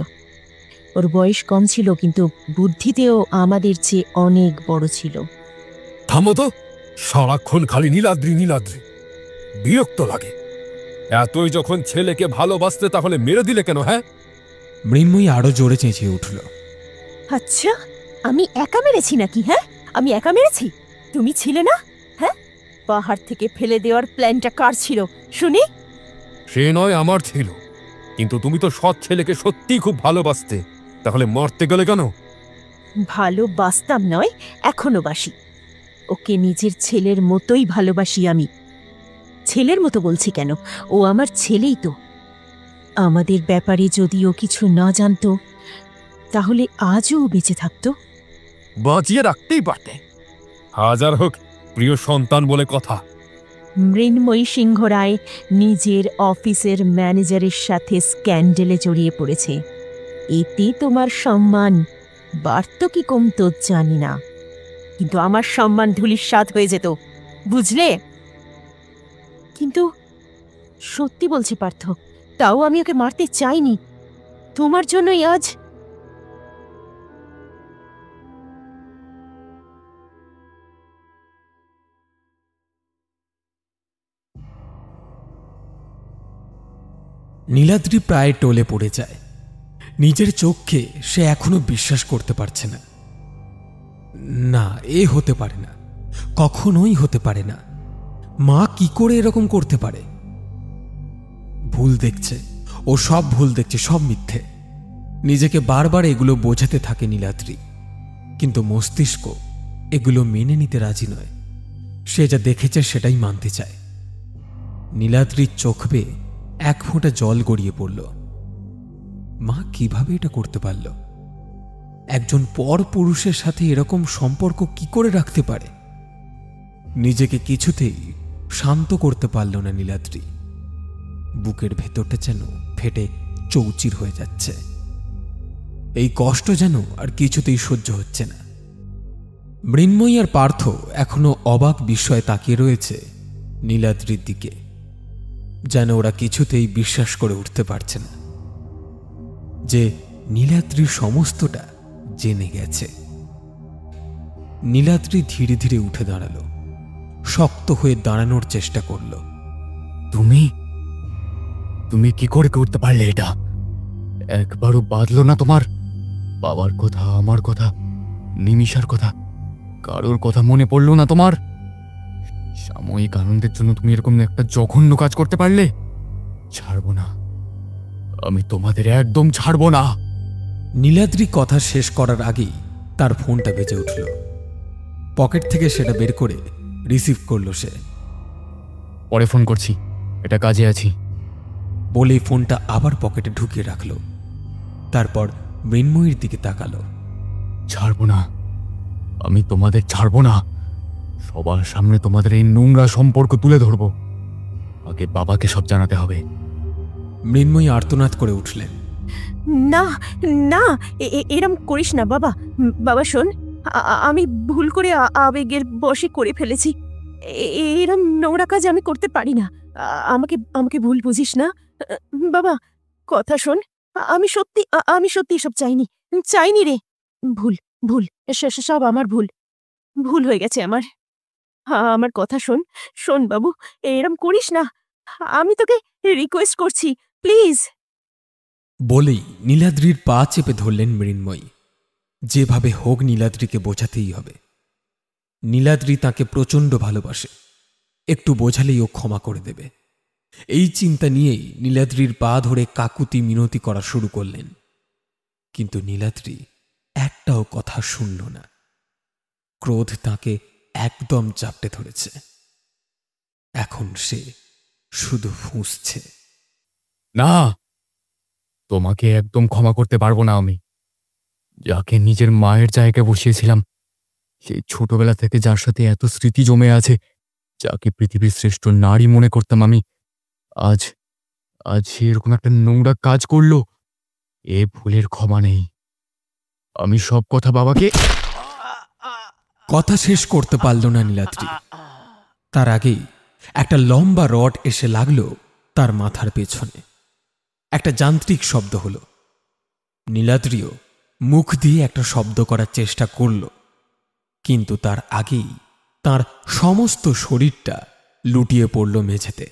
ওর বয়স কম ছিল, কিন্তু বুদ্ধিতেও আমাদের চেয়ে অনেক বড় ছিল। থামো তো, সারাক্ষণ খালি নীলাদ্রি নীলাদ্রি, বিরক্ত লাগে। এতই যখন ছেলেকে ভালোবাসতে, তাহলে মেরে দিলে কেন? হ্যাঁ, মৃন্ময়ী আরো জোরে চেঁচিয়ে উঠল, আচ্ছা, আমি একা মেরেছি নাকি? হ্যাঁ, আমি একা মেরেছি? তুমি ছিলে না? হ্যাঁ, পাহাড় থেকে ফেলে দেওয়ার প্ল্যানটা কার ছিল শুনি? সে নয় আমার ছিল, কিন্তু তুমি তো সৎ ছেলেকে সত্যিই খুব ভালোবাসতে, তাহলে মারতে গেলে কেন? ভালোবাসতাম নয়, এখনো বাসি। ওকে নিজের ছেলের মতোই ভালোবাসি আমি। ছেলের মতো বলছি কেন, ও আমার ছেলেই তো। আমাদের ব্যাপারে যদি ও কিছু না জানতো, তাহলে আজও ও বেঁচে থাকতো। বাঁচিয়ে রাখতেই পারতে। হাজার হোক প্রিয় সন্তান বলে কথা। মৃন্ময়ী সিংহ রায় নিজের অফিসের ম্যানেজারের সাথে স্ক্যান্ডেলে জড়িয়ে পড়েছে। এতে তোমার সম্মান বাড়ত কি কমতো জানি না, কিন্তু আমার সম্মান ধূলিসাৎ হয়ে যেত, বুঝলে? কিন্তু সত্যি বলছি পার্থ, তাও আমি ওকে মারতে চাইনি। তোমার জন্যই আজ। নীলাদ্রি প্রায় টলে পড়ে যায়। নিজের চোখকে সে এখনো বিশ্বাস করতে পারছে না। না, এ হতে পারে না, কখনোই হতে পারে না। মা কি করে এরকম করতে পারে? ভুল দেখছে, ও সব ভুল দেখছে, সব মিথ্যে। নিজেকে বারবার এগুলো বোঝাতে থাকে নীলাদ্রি, কিন্তু মস্তিষ্ক এগুলো মেনে নিতে রাজি নয়। সে যা দেখেছে সেটাই মানতে চায়। নীলাদ্রির চোখ বেয়ে 1 ফোঁটা জল গড়িয়ে পড়ল। মা কিভাবে এটা করতে পারল? একজন পর পুরুষের সাথে এরকম সম্পর্ক কি করে রাখতে পারে? নিজেকে কিছুতেই শান্ত করতে পারল না নীলাদ্রি। বুকের ভেতরটা যেন ফেটে চৌচির হয়ে যাচ্ছে। এই কষ্ট যেন আর কিছুতেই সহ্য হচ্ছে না। মৃন্ময়ী আর পার্থ এখনো অবাক বিস্ময়ে তাকিয়ে রয়েছে নীলাদ্রির দিকে, যেন ওরা কিছুতেই বিশ্বাস করে উঠতে পারছে না যে নীলাদ্রির সমস্তটা জেনে গেছে। নীলাদ্রি ধীরে ধীরে উঠে দাঁড়ালো, শক্ত হয়ে দাঁড়ানোর চেষ্টা করল। তুমি তুমি কি করে করতে পারলে এটা? একবারও বাদলো না তোমার? বাবার কথা, আমার কথা, নিমিষার কথা, কারোর কথা মনে পড়লো না তোমার? সাময়িক আনন্দের জন্য তুমি এরকম একটা জঘন্য কাজ করতে পারলে? ছাড়বো না, আমি তোমাদের একদম ছাড়বো না। নীলাদ্রি কথা শেষ করার আগেই তার ফোনটা বেজে উঠল। পকেট থেকে সেটা বের করে রিসিভ করল সে। পরে ফোন করছি, এটা কাজে আছি বলেই ফোনটা আবার পকেটে ঢুকিয়ে রাখল। তারপর মৃন্ময়ীর দিকে তাকালো। ছাড়বো না, আমি তোমাদের ছাড়বো না। সবার সামনে তোমাদের এই নোংরা সম্পর্ক তুলে ধরবো। আগে বাবাকে সব জানাতে হবে। মৃন্ময়ী আর্তনাদ করে উঠলেন। না না, এরম করিস না বাবা। বাবা শোন, আমি ভুল করে আবেগের বশে করে ফেলেছি। এরম নোংরা কাজ আমি করতে পারি না। আমাকে আমাকে ভুল বুঝিস না বাবা। কথা শোন, আমি সত্যি এসব চাইনি রে। ভুল ভুল সব আমার ভুল হয়ে গেছে আমার। আমার কথা শোন বাবু, এরম করিস না। আমি তোকে রিকোয়েস্ট করছি, প্লিজ। বলেই নীলাদ্রির পা চেপে ধরলেন মৃন্ময়ী। যেভাবে হোক নীলাদ্রিকে বোঝাতেই হবে। নীলাদ্রি তাকে প্রচণ্ড ভালোবাসে, একটু বোঝালেই ও ক্ষমা করে দেবে। এই চিন্তা নিয়েই নীলাদ্রির পা ধরে কাকুতি মিনতি করা শুরু করলেন। কিন্তু নীলাদ্রি একটাও কথা শুনল না। ক্রোধ তাকে একদম চাপটে ধরেছে। এখন সে শুধু ফুঁসছে। না, তোমাকে একদম ক্ষমা করতে পারবো না আমি। যাকে নিজের মায়ের জায়গায় বসিয়েছিলাম, সেই ছোটবেলা থেকে যার সাথে এত স্মৃতি জমে আছে, যাকে পৃথিবীর শ্রেষ্ঠ নারী মনে করতাম আমি, আজ সে এরকম একটা নোংরা কাজ করলো। এ ভুলের ক্ষমা নেই। আমি সব কথা বাবাকে। কথা শেষ করতে পারল না নীলাদ্রি। তার আগেই একটা লম্বা রড এসে লাগলো তার মাথার পেছনে। একটা যান্ত্রিক শব্দ হলো। নীলাদ্রিও মুখ দিয়ে একটা শব্দ করার চেষ্টা করল, কিন্তু তার আগেই তার সমস্ত শরীরটা লুটিয়ে পড়ল মেঝেতে।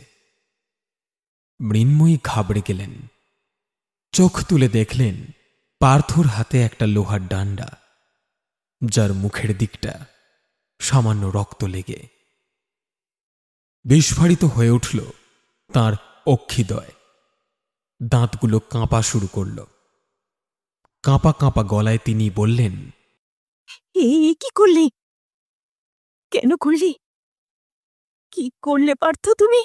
মৃন্ময়ী ঘাবড়ে গেলেন। চোখ তুলে দেখলেন পার্থর হাতে একটা লোহার ডান্ডা, যার মুখের দিকটা সামান্য রক্ত লেগে। বিস্ফারিত হয়ে উঠল তার অক্ষিদ্বয়। দাঁতগুলো কাঁপা শুরু করল। কাঁপা কাঁপা গলায় তিনি বললেন, কি করলি? কেন করলি? কি করলে পার্থ তুমি?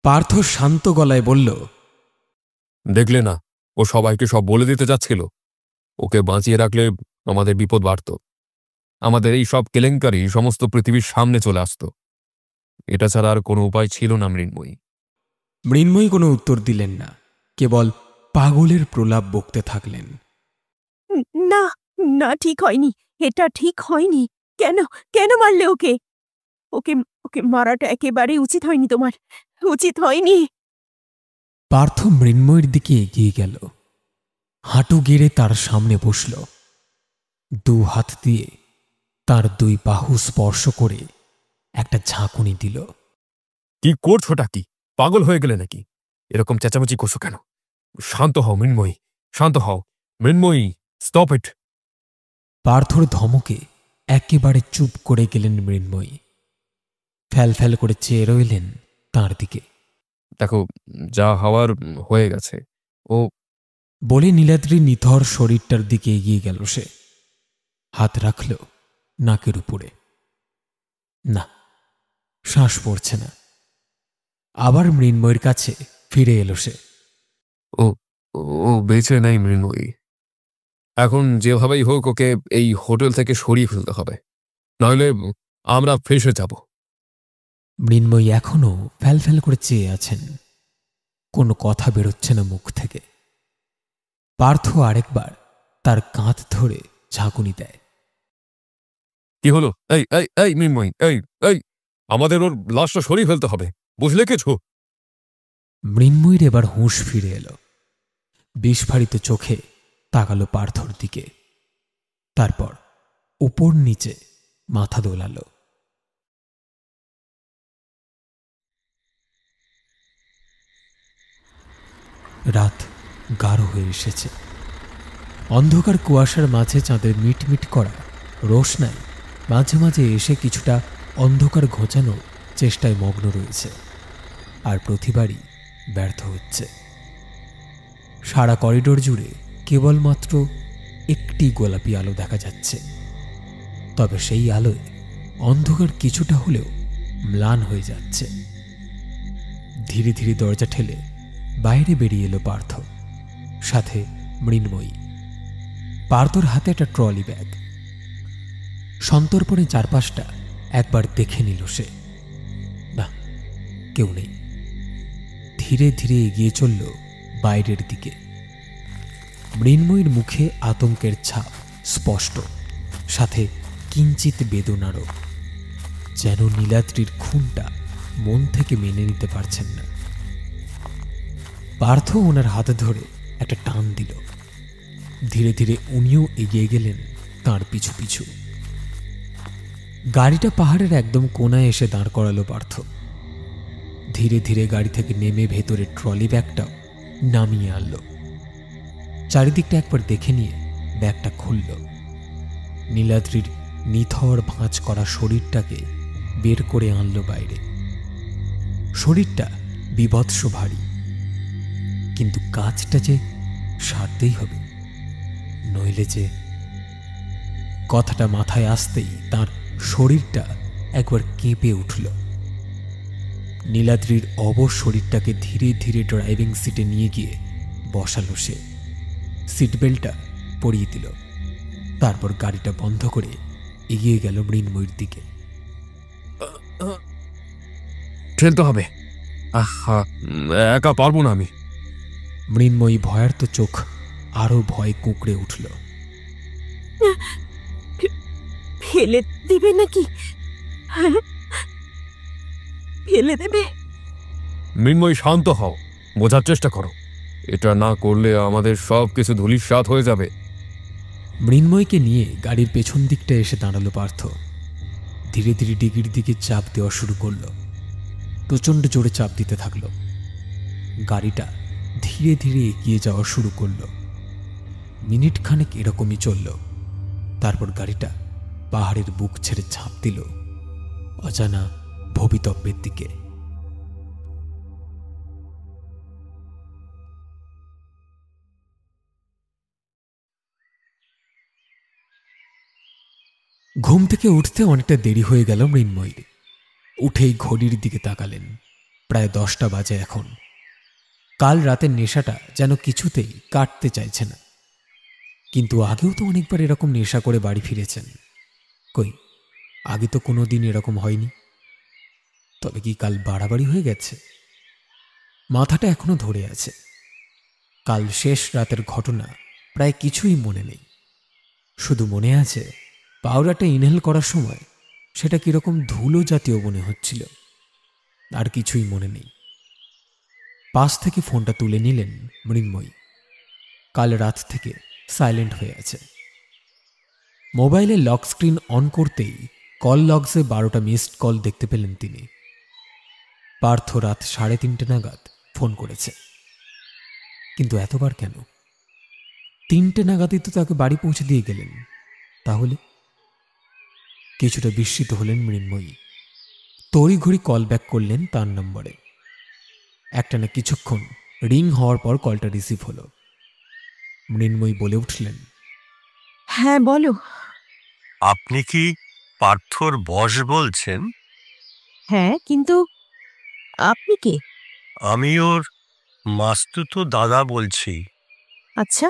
পার্থ শান্ত গলায় বলল, দেখলে না, ও সবাইকে সব বলে দিতে যাচ্ছিল। ওকে বাঁচিয়ে রাখলে আমাদের বিপদ বাড়ত। আমাদের এই সব কেলেঙ্কারি সমস্ত পৃথিবীর সামনে চলে আসত। এটা ছাড়া আর কোনো উপায় ছিল না মৃন্ময়ী। মৃন্ময়ী কোনো উত্তর দিলেন না, কেবল পাগলের প্রলাপ বকতে থাকলেন। না না, ঠিক হয়নি, এটা ঠিক হয়নি। কেন মারলে ওকে? ওকে ওকে মারাটা একেবারে উচিত হয়নি তোমার, উচিত হয়নি। পার্থ মৃন্ময়ীর দিকে এগিয়ে গেল, হাঁটু গেড়ে তার সামনে বসল। দু হাত দিয়ে তার দুই বাহু স্পর্শ করে একটা ঝাঁকুনি দিল। কি করছোটা কি? পাগল হয়ে গেলে নাকি? এরকম চেঁচামেচি করছো কেন? শান্ত হও মৃন্ময়ী, শান্ত হও মৃন্ময়ী, স্টপ ইট। পার্থর ধমকে একেবারে চুপ করে গেলেন মৃন্ময়ী। ফ্যাল ফ্যাল করে চেয়ে রইলেন তাঁর দিকে। দেখো, যা হওয়ার হয়ে গেছে। ও বলে নীলাদ্রির নিথর শরীরটার দিকে এগিয়ে গেল সে। হাত রাখল নাকের উপরে। না, শ্বাস পড়ছে না। আবার মৃন্ময়ীর কাছে ফিরে এলো সে। ও ও বেঁচে নাই মৃন্ময়ী। এখন যেভাবেই হোক ওকে এই হোটেল থেকে সরিয়ে ফেলতে হবে, নইলে আমরা ফেসে যাব। মৃন্ময়ী এখনো ফ্যাল ফ্যাল করে চেয়ে আছেন, কোনো কথা বেরোচ্ছে না মুখ থেকে। পার্থ আরেকবার তার কাঁধ ধরে ঝাঁকুনি দেয়। কি হলো? এই এই এই মৃন্ময়ী, এই এই, আমাদের ওর লাশটা সরিয়ে ফেলতে হবে, বুঝলে কিছু? মৃন্ময়ীর এবার হুঁশ ফিরে এলো। বিস্ফারিত চোখে তাকালো পার্থর দিকে, তারপর উপর নিচে মাথা দোলালো। রাত গাঢ় হয়ে এসেছে। অন্ধকার কুয়াশার মাঝে চাঁদের মিটমিট করা রোশনাই মাঝে মাঝে এসে কিছুটা অন্ধকার ঘোচানোর চেষ্টায় মগ্ন রয়েছে, আর প্রতিবারই ব্যর্থ হচ্ছে। সারা করিডোর জুড়ে কেবলমাত্র একটি গোলাপি আলো দেখা যাচ্ছে, তবে সেই আলোয় অন্ধকার কিছুটা হলেও ম্লান হয়ে যাচ্ছে। ধীরে ধীরে দরজা ঠেলে বাইরে বেরিয়ে এলো পার্থ, সাথে মৃন্ময়ী। পার্থর হাতে একটা ট্রলি ব্যাগ। সন্তর্পণে চারপাশটা একবার দেখে নিল সে। না, কেউ নেই। ধীরে ধীরে এগিয়ে চলল বাইরের দিকে। মৃন্ময়ীর মুখে আতঙ্কের ছাপ স্পষ্ট, সাথে কিঞ্চিত বেদনারও, যেন নীলাদ্রির খুনটা মন থেকে মেনে নিতে পারছেন না। পার্থ ওনার হাতে ধরে একটা টান দিল। ধীরে ধীরে উনিও এগিয়ে গেলেন তাঁর পিছু পিছু। গাড়িটা পাহাড়ের একদম কোনায় এসে দাঁড় করালো পার্থ। ধীরে ধীরে গাড়ি থেকে নেমে ভেতরে ট্রলি ব্যাগটাও নামিয়ে আনলো। চারিদিকটা একবার দেখে নিয়ে ব্যাগটা খুলল। নীলাদ্রির নিথর ভাঁজ করা শরীরটাকে বের করে আনলো বাইরে। শরীরটা বীভৎস ভারী, কিন্তু কাজটা যে সারতেই হবে, নইলে যে। কথাটা মাথায় আসতেই তার শরীরটা একবার কেঁপে উঠল। নীলাদ্রির অবশ শরীরটাকে ধীরে ধীরে ড্রাইভিং সিটে নিয়ে গিয়ে বসালো সে। সিট বেল্টটা পরিয়ে দিল, তারপর গাড়িটা বন্ধ করে এগিয়ে গেল মৃন্ময়ীর দিকে। ঠেলতে হবে, আহা, একা পারবো না আমি। মৃন্ময়ী ভয়ার্ত চোখ আরো ভয় কুঁকড়ে উঠল। ফেলে দেবে নাকি? ফেলে দেবে? মৃন্ময়ী, শান্ত হও, বোঝার চেষ্টা করো। এটা না করলে আমাদের সব কিছু ধূলিসাৎ হয়ে যাবে। মৃন্ময়ীকে নিয়ে গাড়ির পেছন দিকটা এসে দাঁড়ালো পার্থ। ধীরে ধীরে ডিগির দিকে চাপ দেওয়া শুরু করল। প্রচণ্ড জোরে চাপ দিতে থাকল। গাড়িটা ধীরে ধীরে এগিয়ে যাওয়া শুরু করল। মিনিট খানেক এরকমই চলল। তারপর গাড়িটা পাহাড়ের বুক ছেড়ে ঝাঁপ দিল অজানা ভবিতব্যের দিকে। ঘুম থেকে উঠতে অনেকটা দেরি হয়ে গেল মৃন্ময়ীর। উঠেই ঘড়ির দিকে তাকালেন। প্রায় 10টা বাজে এখন। কাল রাতের নেশাটা যেন কিছুতেই কাটতে চাইছে না। কিন্তু আগেও তো অনেকবার এরকম নেশা করে বাড়ি ফিরেছেন। কই, আগে তো কোনো দিন এরকম হয়নি। তবে কি কাল বাড়াবাড়ি হয়ে গেছে? মাথাটা এখনো ধরে আছে। কাল শেষ রাতের ঘটনা প্রায় কিছুই মনে নেই। শুধু মনে আছে পাউডারটা ইনহেল করার সময় সেটা কিরকম ধুলো জাতীয় মনে হচ্ছিল। আর কিছুই মনে নেই। পাশ থেকে ফোনটা তুলে নিলেন মৃন্ময়ী। কাল রাত থেকে সাইলেন্ট হয়ে আছে। মোবাইলের লক স্ক্রিন অন করতেই কল লগসে 12টা মিসড কল দেখতে পেলেন তিনি। পার্থ রাত 3:30 নাগাদ ফোন করেছে। কিন্তু এতবার কেন? 3টে নাগাদই তো তাকে বাড়ি পৌঁছে দিয়ে গেলেন। তাহলে কিছুটা বিস্মিত হলেন মৃন্ময়ী। তড়িঘড়ি কল ব্যাক করলেন তার নম্বরে। একটানা কিছুক্ষণ রিং হওয়ার পর কলটা রিসিভ হলো। মৃন্ময়ী বলে উঠলেন, হ্যাঁ বলো। আপনি কি পার্থর বস বলছেন? হ্যাঁ, কিন্তু আপনি কে? আমি ওর মাস্তুতো দাদা বলছি। আচ্ছা,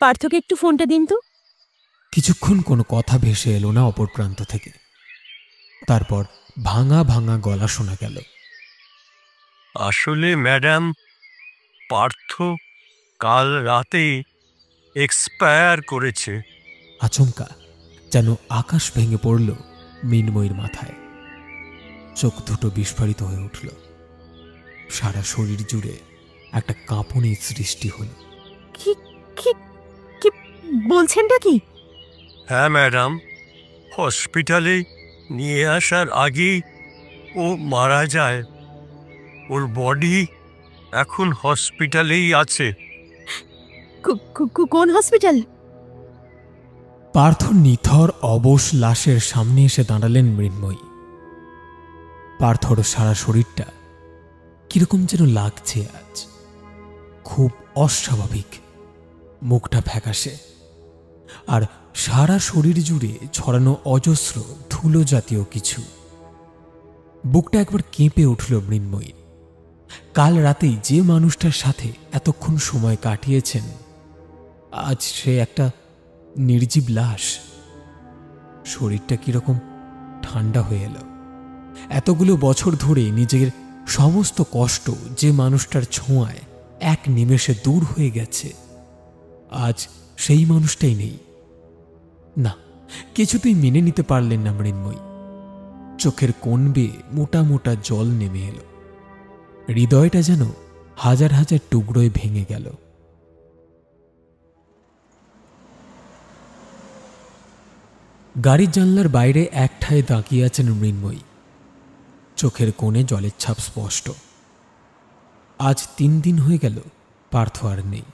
পার্থকে একটু ফোনটা দিন তো। কিছুক্ষণ কোনো কথা ভেসে এলো না অপর প্রান্ত থেকে। তারপর ভাঙা ভাঙা গলা শোনা গেল। আসলে ম্যাডাম, পার্থ কাল রাতে এক্সপায়ার করেছে। আচমকা যেন আকাশ ভেঙে পড়ল মৃন্ময়ীর মাথায়। চোখ দুটো বিস্ফারিত হয়ে উঠল। সারা শরীর জুড়ে একটা কাঁপুনির সৃষ্টি হল। কি কি কি বলছেনটা কি? হ্যাঁ ম্যাডাম, হসপিটালে নিয়ে আসার আগেই ও মারা যায়। ওর বডি এখন হসপিটালেই আছে। কোন হসপিটাল? পার্থর নিথর অবশ লাশের সামনে এসে দাঁড়ালেন মৃন্ময়ী। পার্থর সারা শরীরটা কিরকম যেন লাগছে আজ, খুব অস্বাভাবিক। মুখটা ফ্যাকাশে, আর সারা শরীর জুড়ে ছড়ানো অজস্র ধুলো জাতীয় কিছু। বুকটা একবার কেঁপে উঠল মৃন্ময়ীর। কাল রাতেই যে মানুষটার সাথে এতক্ষণ সময় কাটিয়েছেন, আজ সে একটা নির্জীব লাশ। শরীরটা কিরকম ঠান্ডা হয়ে এলো। এতগুলো বছর ধরে নিজের সমস্ত কষ্ট যে মানুষটার ছোঁয়ায় এক নিমেষে দূর হয়ে গেছে, আজ সেই মানুষটাই নেই। না, কিছুতেই মেনে নিতে পারলেন না মৃন্ময়ী। চোখের কোণ বেয়ে মোটা মোটা জল নেমে এলো। হৃদয়টা যেন হাজার হাজার টুকরোয় ভেঙে গেল। গাড়ির জানলার বাইরে একঠায় দাঁড়িয়ে আছেন মৃন্ময়ী। চোখের কোণে জলের ছাপ স্পষ্ট। আজ 3 দিন হয়ে গেল পার্থ আর নেই।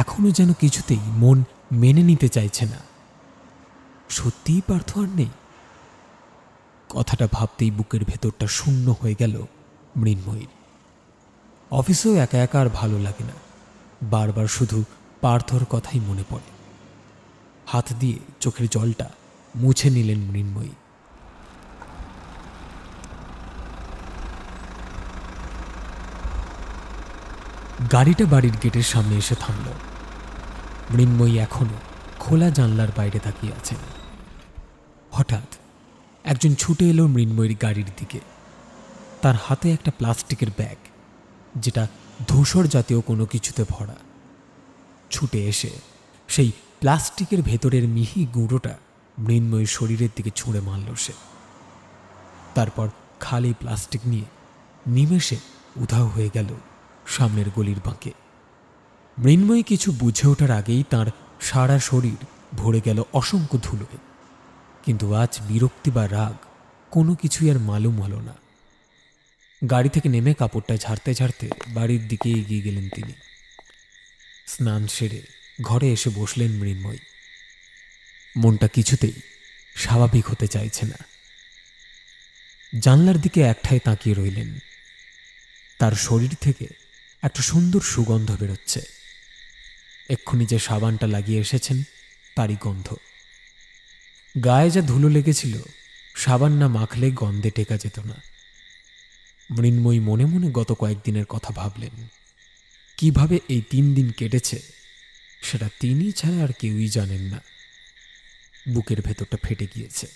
এখনো যেন কিছুতেই মন মেনে নিতে চাইছে না। সত্যিই পার্থ আর নেই? কথাটা ভাবতেই বুকের ভেতরটা শূন্য হয়ে গেল মৃন্ময়ীর। অফিসেও একা একা আর ভালো লাগে না। বারবার শুধু পার্থর কথাই মনে পড়ে। হাত দিয়ে চোখের জলটা মুছে নিলেন মৃন্ময়ী। গাড়িটা বাড়ির গেটের সামনে এসে থামল। মৃন্ময়ী এখনো খোলা জানলার বাইরে তাকিয়ে আছেন। হঠাৎ একজন ছুটে এলো মৃন্ময়ীর গাড়ির দিকে। তার হাতে একটা প্লাস্টিকের ব্যাগ, যেটা ধূসর জাতীয় কোনো কিছুতে ভরা। ছুটে এসে সেই প্লাস্টিকের ভেতরের মিহি গুঁড়োটা মৃন্ময়ীর শরীরের দিকে ছুঁড়ে মারল সে। তারপর খালি প্লাস্টিক নিয়ে নিমেষে উধাও হয়ে গেল সামনের গলির বাঁকে। মৃন্ময়ী কিছু বুঝে ওঠার আগেই তার সারা শরীর ভরে গেল অসংখ্য ধুলোয়। কিন্তু আজ বিরক্তি বা রাগ কোনো কিছুই আর মালুম হল না। গাড়ি থেকে নেমে কাপড়টা ঝাড়তে ঝাড়তে বাড়ির দিকে এগিয়ে গেলেন তিনি। স্নান সেরে ঘরে এসে বসলেন মৃন্ময়ী। মনটা কিছুতেই স্বাভাবিক হতে চাইছে না। জানলার দিকে একঠায় তাকিয়ে রইলেন। তার শরীর থেকে একটা সুন্দর সুগন্ধ বেরোচ্ছে। এক্ষুনি যে সাবানটা লাগিয়ে এসেছেন তারই গন্ধ। গায়ে যা ধুলো লেগেছিল, সাবান না মাখলে গন্ধে টেকা যেত না। মৃন্ময়ী মনে মনে গত কয়েকদিনের কথা ভাবলেন। কিভাবে এই 3 দিন কেটেছে সেটা তিনি ছাড়া আর কেউই জানেন না। বুকের ভেতরটা ফেটে গিয়েছে,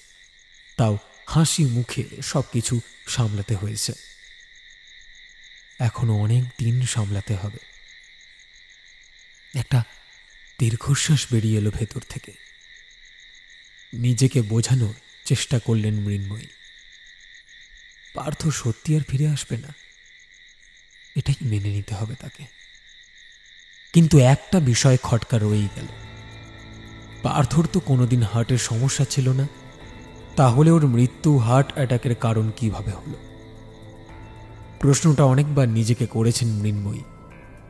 তাও হাসি মুখে সবকিছু সামলাতে হয়েছে। এখনো অনেক দিন সামলাতে হবে। একটা দীর্ঘশ্বাস বেরিয়ে এলো ভেতর থেকে। নিজেকে বোঝানোর চেষ্টা করলেন মৃন্ময়ী। পার্থ সত্যি আর ফিরে আসবে না, এটাই মেনে নিতে হবে তাকে। কিন্তু একটা বিষয় খটকা রয়েই গেল। পার্থর তো কোনোদিন হার্টের সমস্যা ছিল না, তাহলে ওর মৃত্যু হার্ট অ্যাটাকের কারণ কিভাবে হলো? প্রশ্নটা অনেকবার নিজেকে করেছেন মৃন্ময়ী,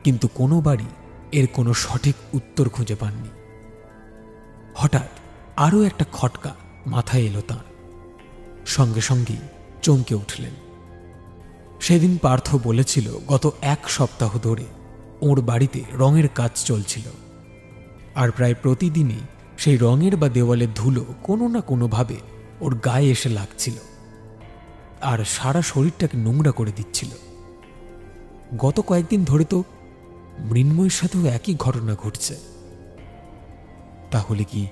কিন্তু কোনোবারই এর কোনো সঠিক উত্তর খুঁজে পাননি। হঠাৎ আরও একটা খটকা মাথায় এলো তাঁর। সঙ্গে সঙ্গেই চমকে উঠলেন। সেদিন পার্থ বলেছিল গত 1 সপ্তাহ ধরে ওর বাড়িতে রঙের কাজ চলছিল, আর প্রায় প্রতিদিনই সেই রঙের বা দেওয়ালের ধুলো কোনো না কোনোভাবে ওর গায়ে এসে লাগছিল, আর সারা শরীরটাকে নোংরা করে দিচ্ছিল। গত কয়েকদিন ধরে তো মৃন্ময়ের সাথেও একই ঘটনা ঘটছে। তাহলে কি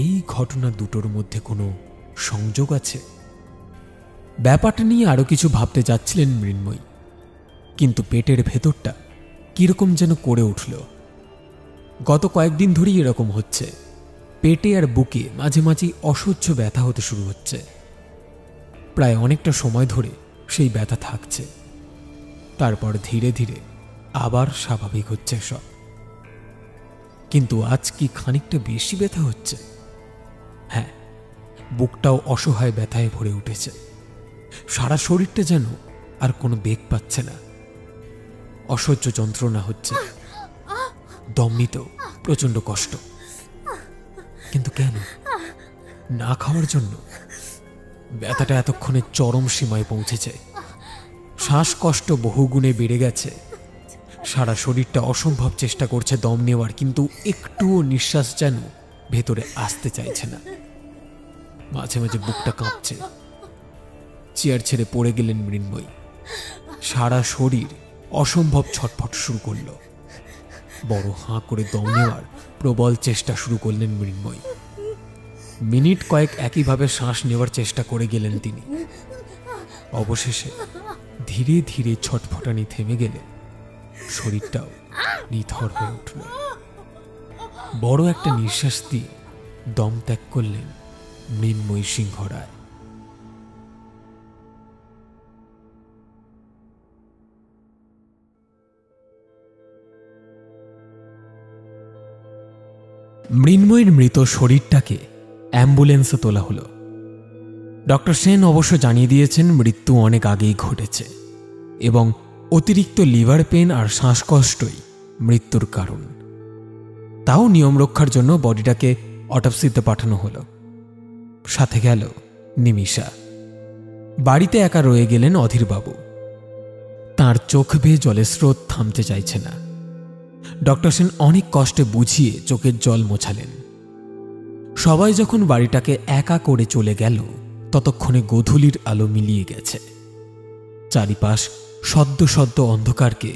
এই ঘটনা দুটোর মধ্যে কোনো সংযোগ আছে? ব্যাপারটা নিয়ে আরো কিছু ভাবতে যাচ্ছিলেন মৃন্ময়ী, কিন্তু পেটের ভেতরটা কিরকম যেন করে উঠল। গত কয়েকদিন ধরেই এরকম হচ্ছে। পেটে আর বুকে মাঝে মাঝে অসহ্য ব্যথা হতে শুরু হচ্ছে। প্রায় অনেকটা সময় ধরে সেই ব্যথা থাকছে, তারপর ধীরে ধীরে আবার স্বাভাবিক হচ্ছে সব। কিন্তু আজ কি খানিকটা বেশি ব্যথা হচ্ছে। হ্যাঁ, বুকটাও অসহায় ব্যথায় ভরে উঠেছে। সারা শরীরটা যেন আর কোনো বেগ পাচ্ছে না। অসহ্য যন্ত্রণা হচ্ছে, দম নিতেও প্রচণ্ড কষ্ট। কিন্তু কেন? না খাওয়ার জন্য? ব্যথাটা এতক্ষণে চরম সীমায় পৌঁছেছে। শ্বাসকষ্ট বহুগুণে বেড়ে গেছে। সারা শরীরটা অসম্ভব চেষ্টা করছে দম নেওয়ার, কিন্তু একটুও নিঃশ্বাস যেন ভেতরে আসতে চাইছে না। মাঝে মাঝে বুকটা কাঁপছে। চেয়ার ছেড়ে পড়ে গেলেন মৃন্ময়ী। সারা শরীর অসম্ভব ছটফট শুরু করল। বড় হাঁ করে দম নেওয়ার প্রবল চেষ্টা শুরু করলেন মৃন্ময়ী। মিনিট কয়েক একইভাবে শ্বাস নেওয়ার চেষ্টা করে গেলেন তিনি। অবশেষে ধীরে ধীরে ছটফটানি থেমে গেলে শরীরটাও নিথর হয়ে উঠল। বড় একটা নিঃশ্বাস দিয়ে দম ত্যাগ করলেন মৃন্ময়ী সিংহ রায়। মৃন্ময়ীর মৃত শরীরটাকে অ্যাম্বুলেন্সে তোলা হলো। ডক্টর সেন অবশ্য জানিয়ে দিয়েছেন মৃত্যু অনেক আগেই ঘটেছে এবং অতিরিক্ত লিভার পেন আর শ্বাসকষ্টই মৃত্যুর কারণ। তাও নিয়ম রক্ষার জন্য বডিটাকে অটপসিতে পাঠানো হলো। সাথে গেল নিমিষা। বাড়িতে একা রয়ে গেলেন অধীরবাবু। তাঁর চোখ বেয়ে জলের স্রোত থামতে চাইছে না। ডক্টর সেন অনেক কষ্টে বুঝিয়ে চোখের জল মোছালেন। সবাই যখন বাড়িটাকে একা করে চলে গেল, ততক্ষণে গোধূলির আলো মিলিয়ে গেছে। চারিপাশ সদ্য সদ্য অন্ধকারকে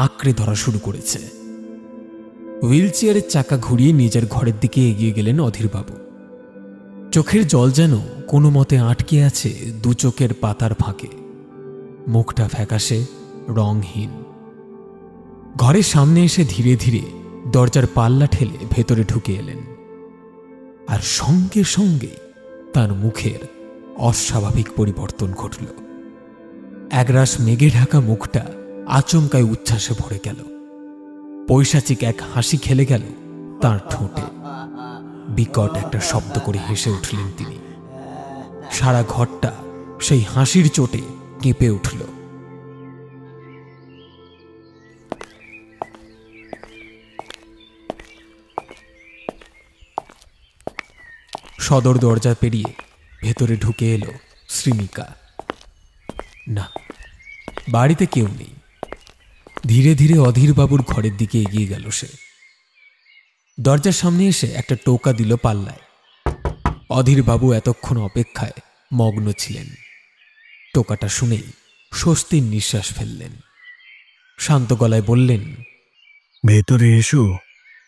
আঁকড়ে ধরা শুরু করেছে। হুইলচেয়ারের চাকা ঘুরিয়ে নিজের ঘরের দিকে এগিয়ে গেলেন অধীরবাবু। চোখের জল যেন কোনো মতে আটকে আছে দু চোখের পাতার ফাঁকে। মুখটা ফ্যাকাশে, রংহীন। ঘরের সামনে এসে ধীরে ধীরে দরজার পাল্লা ঠেলে ভেতরে ঢুকে এলেন। আর সঙ্গে সঙ্গে তার মুখের অস্বাভাবিক পরিবর্তন ঘটল। একরাশ মেঘে ঢাকা মুখটা আচমকায় উচ্ছ্বাসে ভরে গেল। পৈশাচিক এক হাসি খেলে গেল তার ঠোঁটে। বিকট একটা শব্দ করে হেসে উঠলেন তিনি। সারা ঘরটা সেই হাসির চোটে কেঁপে উঠল। সদর দরজা পেরিয়ে ভেতরে ঢুকে এলো শ্রীনিকা। না, বাড়িতে কেউ নেই। ধীরে ধীরে অধীরবাবুর ঘরের দিকে এগিয়ে গেল সে। দরজার সামনে এসে একটা টোকা দিল পাল্লায়। অধীরবাবু এতক্ষণ অপেক্ষায় মগ্ন ছিলেন। টোকাটা শুনেই স্বস্তির নিঃশ্বাস ফেললেন। শান্ত গলায় বললেন, ভেতরে এসো,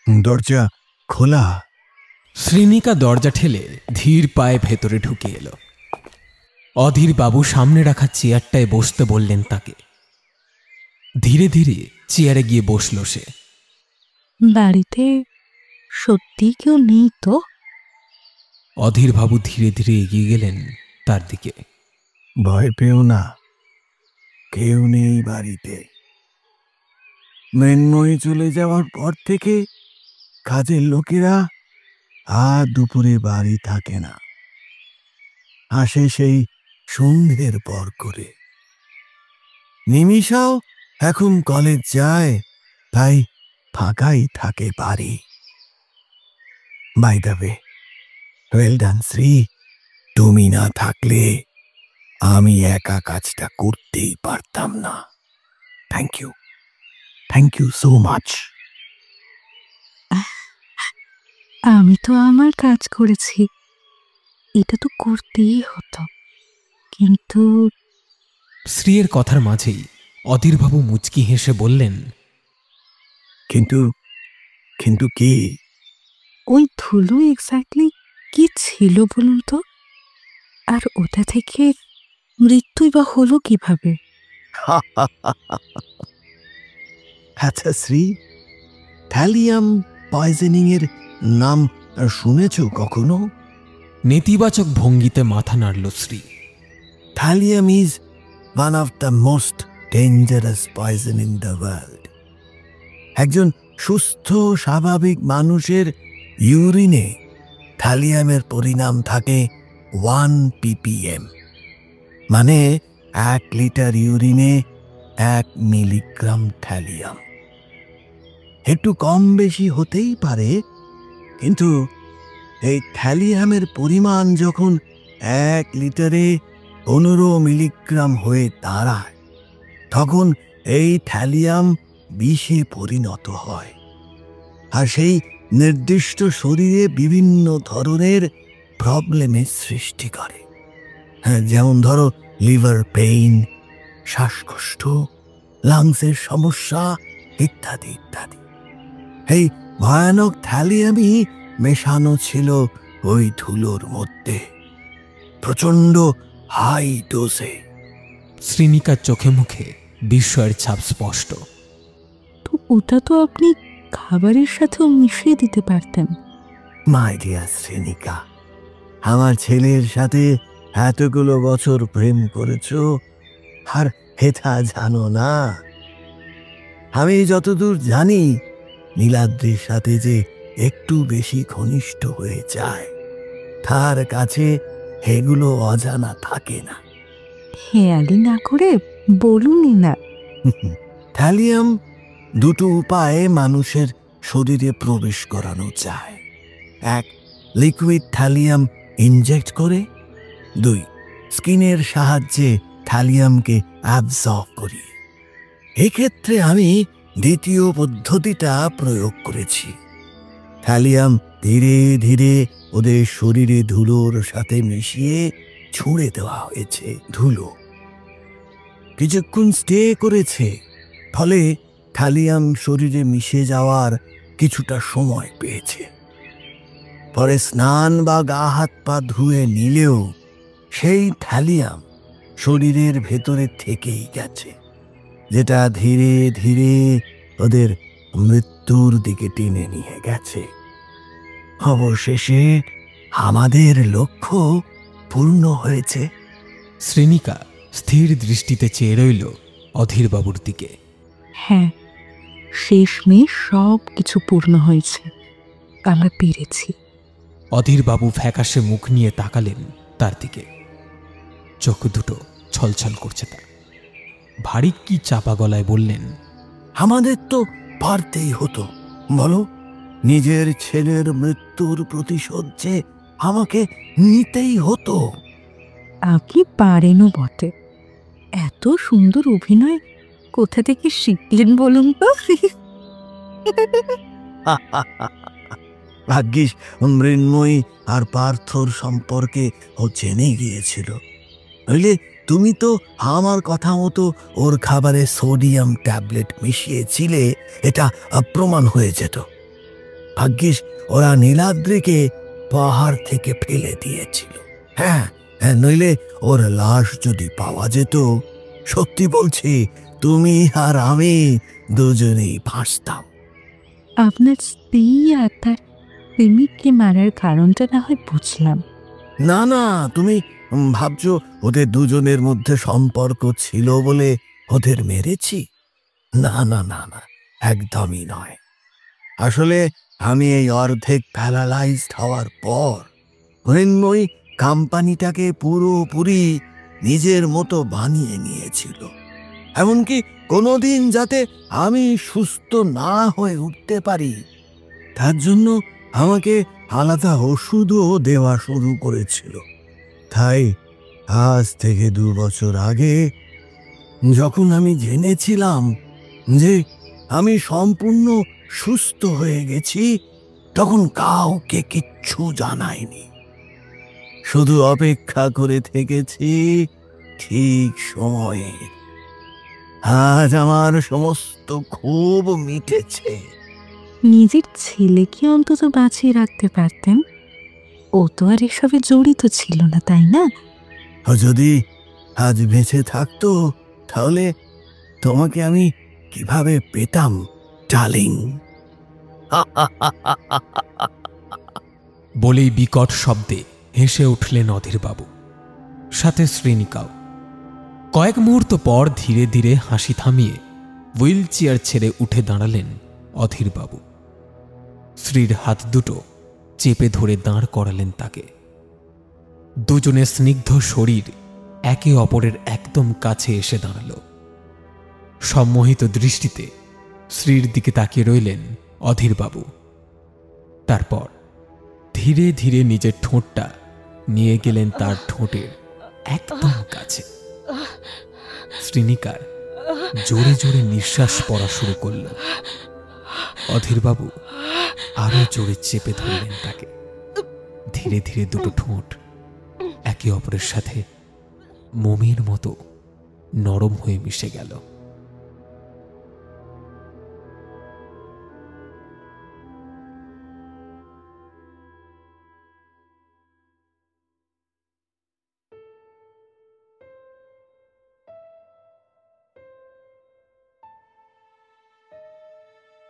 দরজা খোলা। শ্রীনিকা দরজা ঠেলে ধীর পায়ে ভেতরে ঢুকে এলো। অধীরবাবু সামনে রাখা চেয়ারটায় বসতে বললেন তাকে। ধীরে ধীরে চেয়ারে গিয়ে বসল সে। বাড়িতে সত্যি কেউ নেই তো? অধীরবাবু ধীরে ধীরে এগিয়ে গেলেন তার দিকে। ভয় পেও না, কেউ নেই বাড়িতে। মৃন্ময়ী চলে যাওয়ার পর থেকে কাজের লোকেরা আর দুপুরে বাড়ি থাকে না, আসে সেই সন্ধ্যের পর করে। নিমিষাও এখন কলেজ যায়, তাই ফাঁকাই থাকে বাড়ি। By the way, well done Shri. তুমি না থাকলে আমি একা কাজটা করতেই পারতাম না। Thank you so much. আমি তো আমার কাজ করেছি, এটা তো করতেই হতো। কিন্তু শ্রীয়ের কথার মাঝেই অধীরবাবু মুচকি হেসে বললেন, কিন্তু কিন্তু কি? ওই ধুলো এক্স্যাক্টলি কি ছিল বলুন তো? আর ওটা থেকে মৃত্যুই বা হলো কিভাবে? আচ্ছা শ্রী, থ্যালিয়াম পয়জনিং এর নাম শুনেছ কখনো? নেতিবাচক ভঙ্গিতে মাথা নাড়ল Shri. Thallium is one of the most dangerous poison in the world. একজন সুস্থ স্বাভাবিক মানুষের ইউরিনে থ্যালিয়ামের পরিমাণ থাকে 1 ppm, মানে 1 লিটার ইউরিনে 1 মিলিগ্রাম থ্যালিয়াম। একটু কম বেশি হতেই পারে, কিন্তু এই থ্যালিয়ামের পরিমাণ যখন 1 লিটারে 15 মিলিগ্রাম হয়ে দাঁড়ায়, তখন এই থ্যালিয়াম বিষে পরিণত হয়, আর সেই নির্দিষ্ট শরীরে বিভিন্ন ধরনের প্রবলেমের সৃষ্টি করে। হ্যাঁ, যেমন ধরো লিভার পেইন, শ্বাসকষ্ট, লাংসের সমস্যা ইত্যাদি ইত্যাদি। এই ভয়ানক থ্যালিয়ামই মেশানো ছিল ওই ধুলোর মধ্যে, প্রচণ্ড হাই ডোজে। শ্রীনিকার চোখে মুখে বিস্ময়ের ছাপ স্পষ্ট। তো ওটা তো আপনি খাবারের সাথেও মিশিয়ে দিতে পারতেন। মাই ডিয়ার শ্রেণিকা, আমার ছেলের সাথে এতগুলো বছর প্রেম করেছ, আর হেথা জানো না? আমি যতদূর জানি, নীলাদ্রির সাথে যে একটু বেশি ঘনিষ্ঠ হয়ে যায়, তার কাছে এগুলো অজানা থাকে না। হেয়ালি না করে বলুনই না। থ্যালিয়াম দুটো উপায়ে মানুষের শরীরে প্রবেশ করানো যায়। 1, লিকুইড থ্যালিয়াম ইনজেক্ট করে। 2, স্কিনের সাহায্যে থ্যালিয়ামকে অ্যাবজর্ব করি। এক্ষেত্রে আমি দ্বিতীয় পদ্ধতিটা প্রয়োগ করেছি। থ্যালিয়াম ধীরে ধীরে ওদের শরীরে ধুলোর সাথে মিশিয়ে ছুঁড়ে দেওয়া হয়েছে। ধুলো কিছুক্ষণ স্টে করেছে, ফলে থ্যালিয়াম শরীরে মিশে যাওয়ার কিছুটা সময় পেয়েছে। পরে স্নান বা গা হাত পা ধুয়ে নিলেও সেই থ্যালিয়াম শরীরের ভেতরে থেকেই গেছে, যেটা ধীরে ধীরে ওদের মৃত্যুর দিকে টেনে নিয়ে গেছে। অবশেষে আমাদের লক্ষ্য পূর্ণ হয়েছে। শ্রীনিকা স্থির দৃষ্টিতে চেয়ে রইল অধীরবাবুর দিকে। হ্যাঁ, শেষমেশ সব কিছু পূর্ণ হয়েছে, আমরা পেরেছি। অধীরবাবু ফ্যাকাশে মুখ নিয়ে তাকালেন তার দিকে। চোখ দুটো ছলছল করছে তার। ভারী কি চাপা গলায় বললেন, আমাদের তো পারতেই হতো, বলো? নিজের ছেলের মৃত্যুর প্রতিশোধ যে আমাকে নিতেই হতো। আপনি পারেনও বটে। এত সুন্দর অভিনয় কোথা থেকে শিখলেন বলুন তো? ভাগ্যিস মৃন্ময়ী আর পার্থর সম্পর্কে ও জেনে গিয়েছিল, নইলে তুমি তো আমার কথা মতো ওর খাবারে সোডিয়াম ট্যাবলেট মিশিয়েছিলে, এটা প্রমাণ হয়ে যেত। ভাগ্যিস ওরা নীলাদ্রিকে পাহাড় থেকে ফেলে দিয়েছিল। হ্যাঁ, নইলে ওর লাশ যদি পাওয়া যেত, সত্যি বলছি, তুমি আর আমি দুজনেই ভাসতাম। আপনার স্ত্রী আর তার প্রেমিককে মারার কারণটা না হয় বুঝলাম। না না, তুমি ভাবছো ওদের দুজনের মধ্যে সম্পর্ক ছিল বলে ওদের মেরেছি? না না না না, একদমই নয়। আসলে আমি এই অর্ধেক প্যারালাইজড হওয়ার পর মৃন্ময়ী কোম্পানিটাকে পুরোপুরি নিজের মতো বানিয়ে নিয়েছিল, এমনকি কোনোদিন যাতে আমি সুস্থ না হয়ে উঠতে পারি তার জন্য আমাকে আলাদা ওষুধও দেওয়া শুরু করেছিল। তাই আজ থেকে 2 বছর আগে যখন আমি জেনেছিলাম যে আমি সম্পূর্ণ সুস্থ হয়ে গেছি, তখন কাউকে কিচ্ছু জানাইনি, শুধু অপেক্ষা করে থেকেছি ঠিক সময়ে। আজ আমার সমস্ত ক্ষোভ মিটেছে। নিজের ছেলেকে অন্তত বাঁচিয়ে রাখতে পারতেন। ও তো আর এসবে জড়িত ছিল না, তাই না? যদি আজ বেঁচে থাকতো তাহলে তোমাকে আমি কিভাবে পেতাম ডার্লিং। বলেই বিকট শব্দে হেসে উঠলেন অধীরবাবু, সাথে শ্রীনিকাও। কয়েক মুহূর্ত পর ধীরে ধীরে হাসি থামিয়ে হুইল চেয়ার ছেড়ে উঠে দাঁড়ালেন অধীরবাবু। শ্রীর হাত দুটো চেপে ধরে দাঁড় করালেন তাকে। দুজনের স্নিগ্ধ শরীর একে অপরের একদম কাছে এসে দাঁড়াল। সম্মোহিত দৃষ্টিতে শ্রীর দিকে তাকিয়ে রইলেন অধীরবাবু। তারপর ধীরে ধীরে নিজের ঠোঁটটা নিয়ে গেলেন তার ঠোঁটের একদম কাছে। শ্রীনিকার জোরে জোরে নিঃশ্বাস পড়া শুরু করল। অধীরবাবু আরো জোরে চেপে ধরলেন তাকে। ধীরে ধীরে দুটো ঠোঁট একে অপরের সাথে মোমের মতো নরম হয়ে মিশে গেল।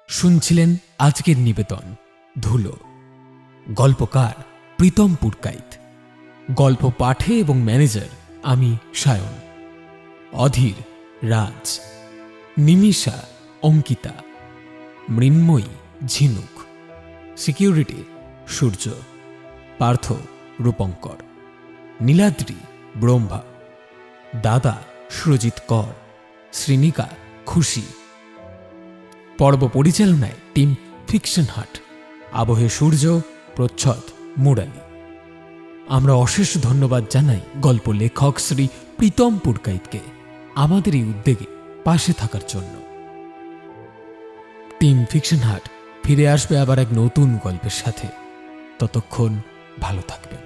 শুনছিলেন আজকের নিবেদন ধুলো। গল্পকার প্রীতম পুরকাইত। গল্প পাঠে এবং ম্যানেজার আমি সায়ন। অধীর রাজ, নিমিষা অঙ্কিতা, মৃন্ময়ী ঝিনুক, সিকিউরিটি সূর্য, পার্থ রূপঙ্কর, নীলাদ্রি ব্রহ্মা, দাদা সুরজিৎ কর, শ্রীনিকা খুশি। পর্ব পরিচালনায় টিম ফিকশন হাট, আবহে সূর্য, প্রচ্ছদ মুরালি। আমরা অশেষ ধন্যবাদ জানাই গল্প লেখক শ্রী প্রীতম পুরকাইতকে আমাদের এই উদ্যোগে পাশে থাকার জন্য। টিম ফিকশন হাট ফিরে আসবে আবার এক নতুন গল্পের সাথে। ততক্ষণ ভালো থাকবেন।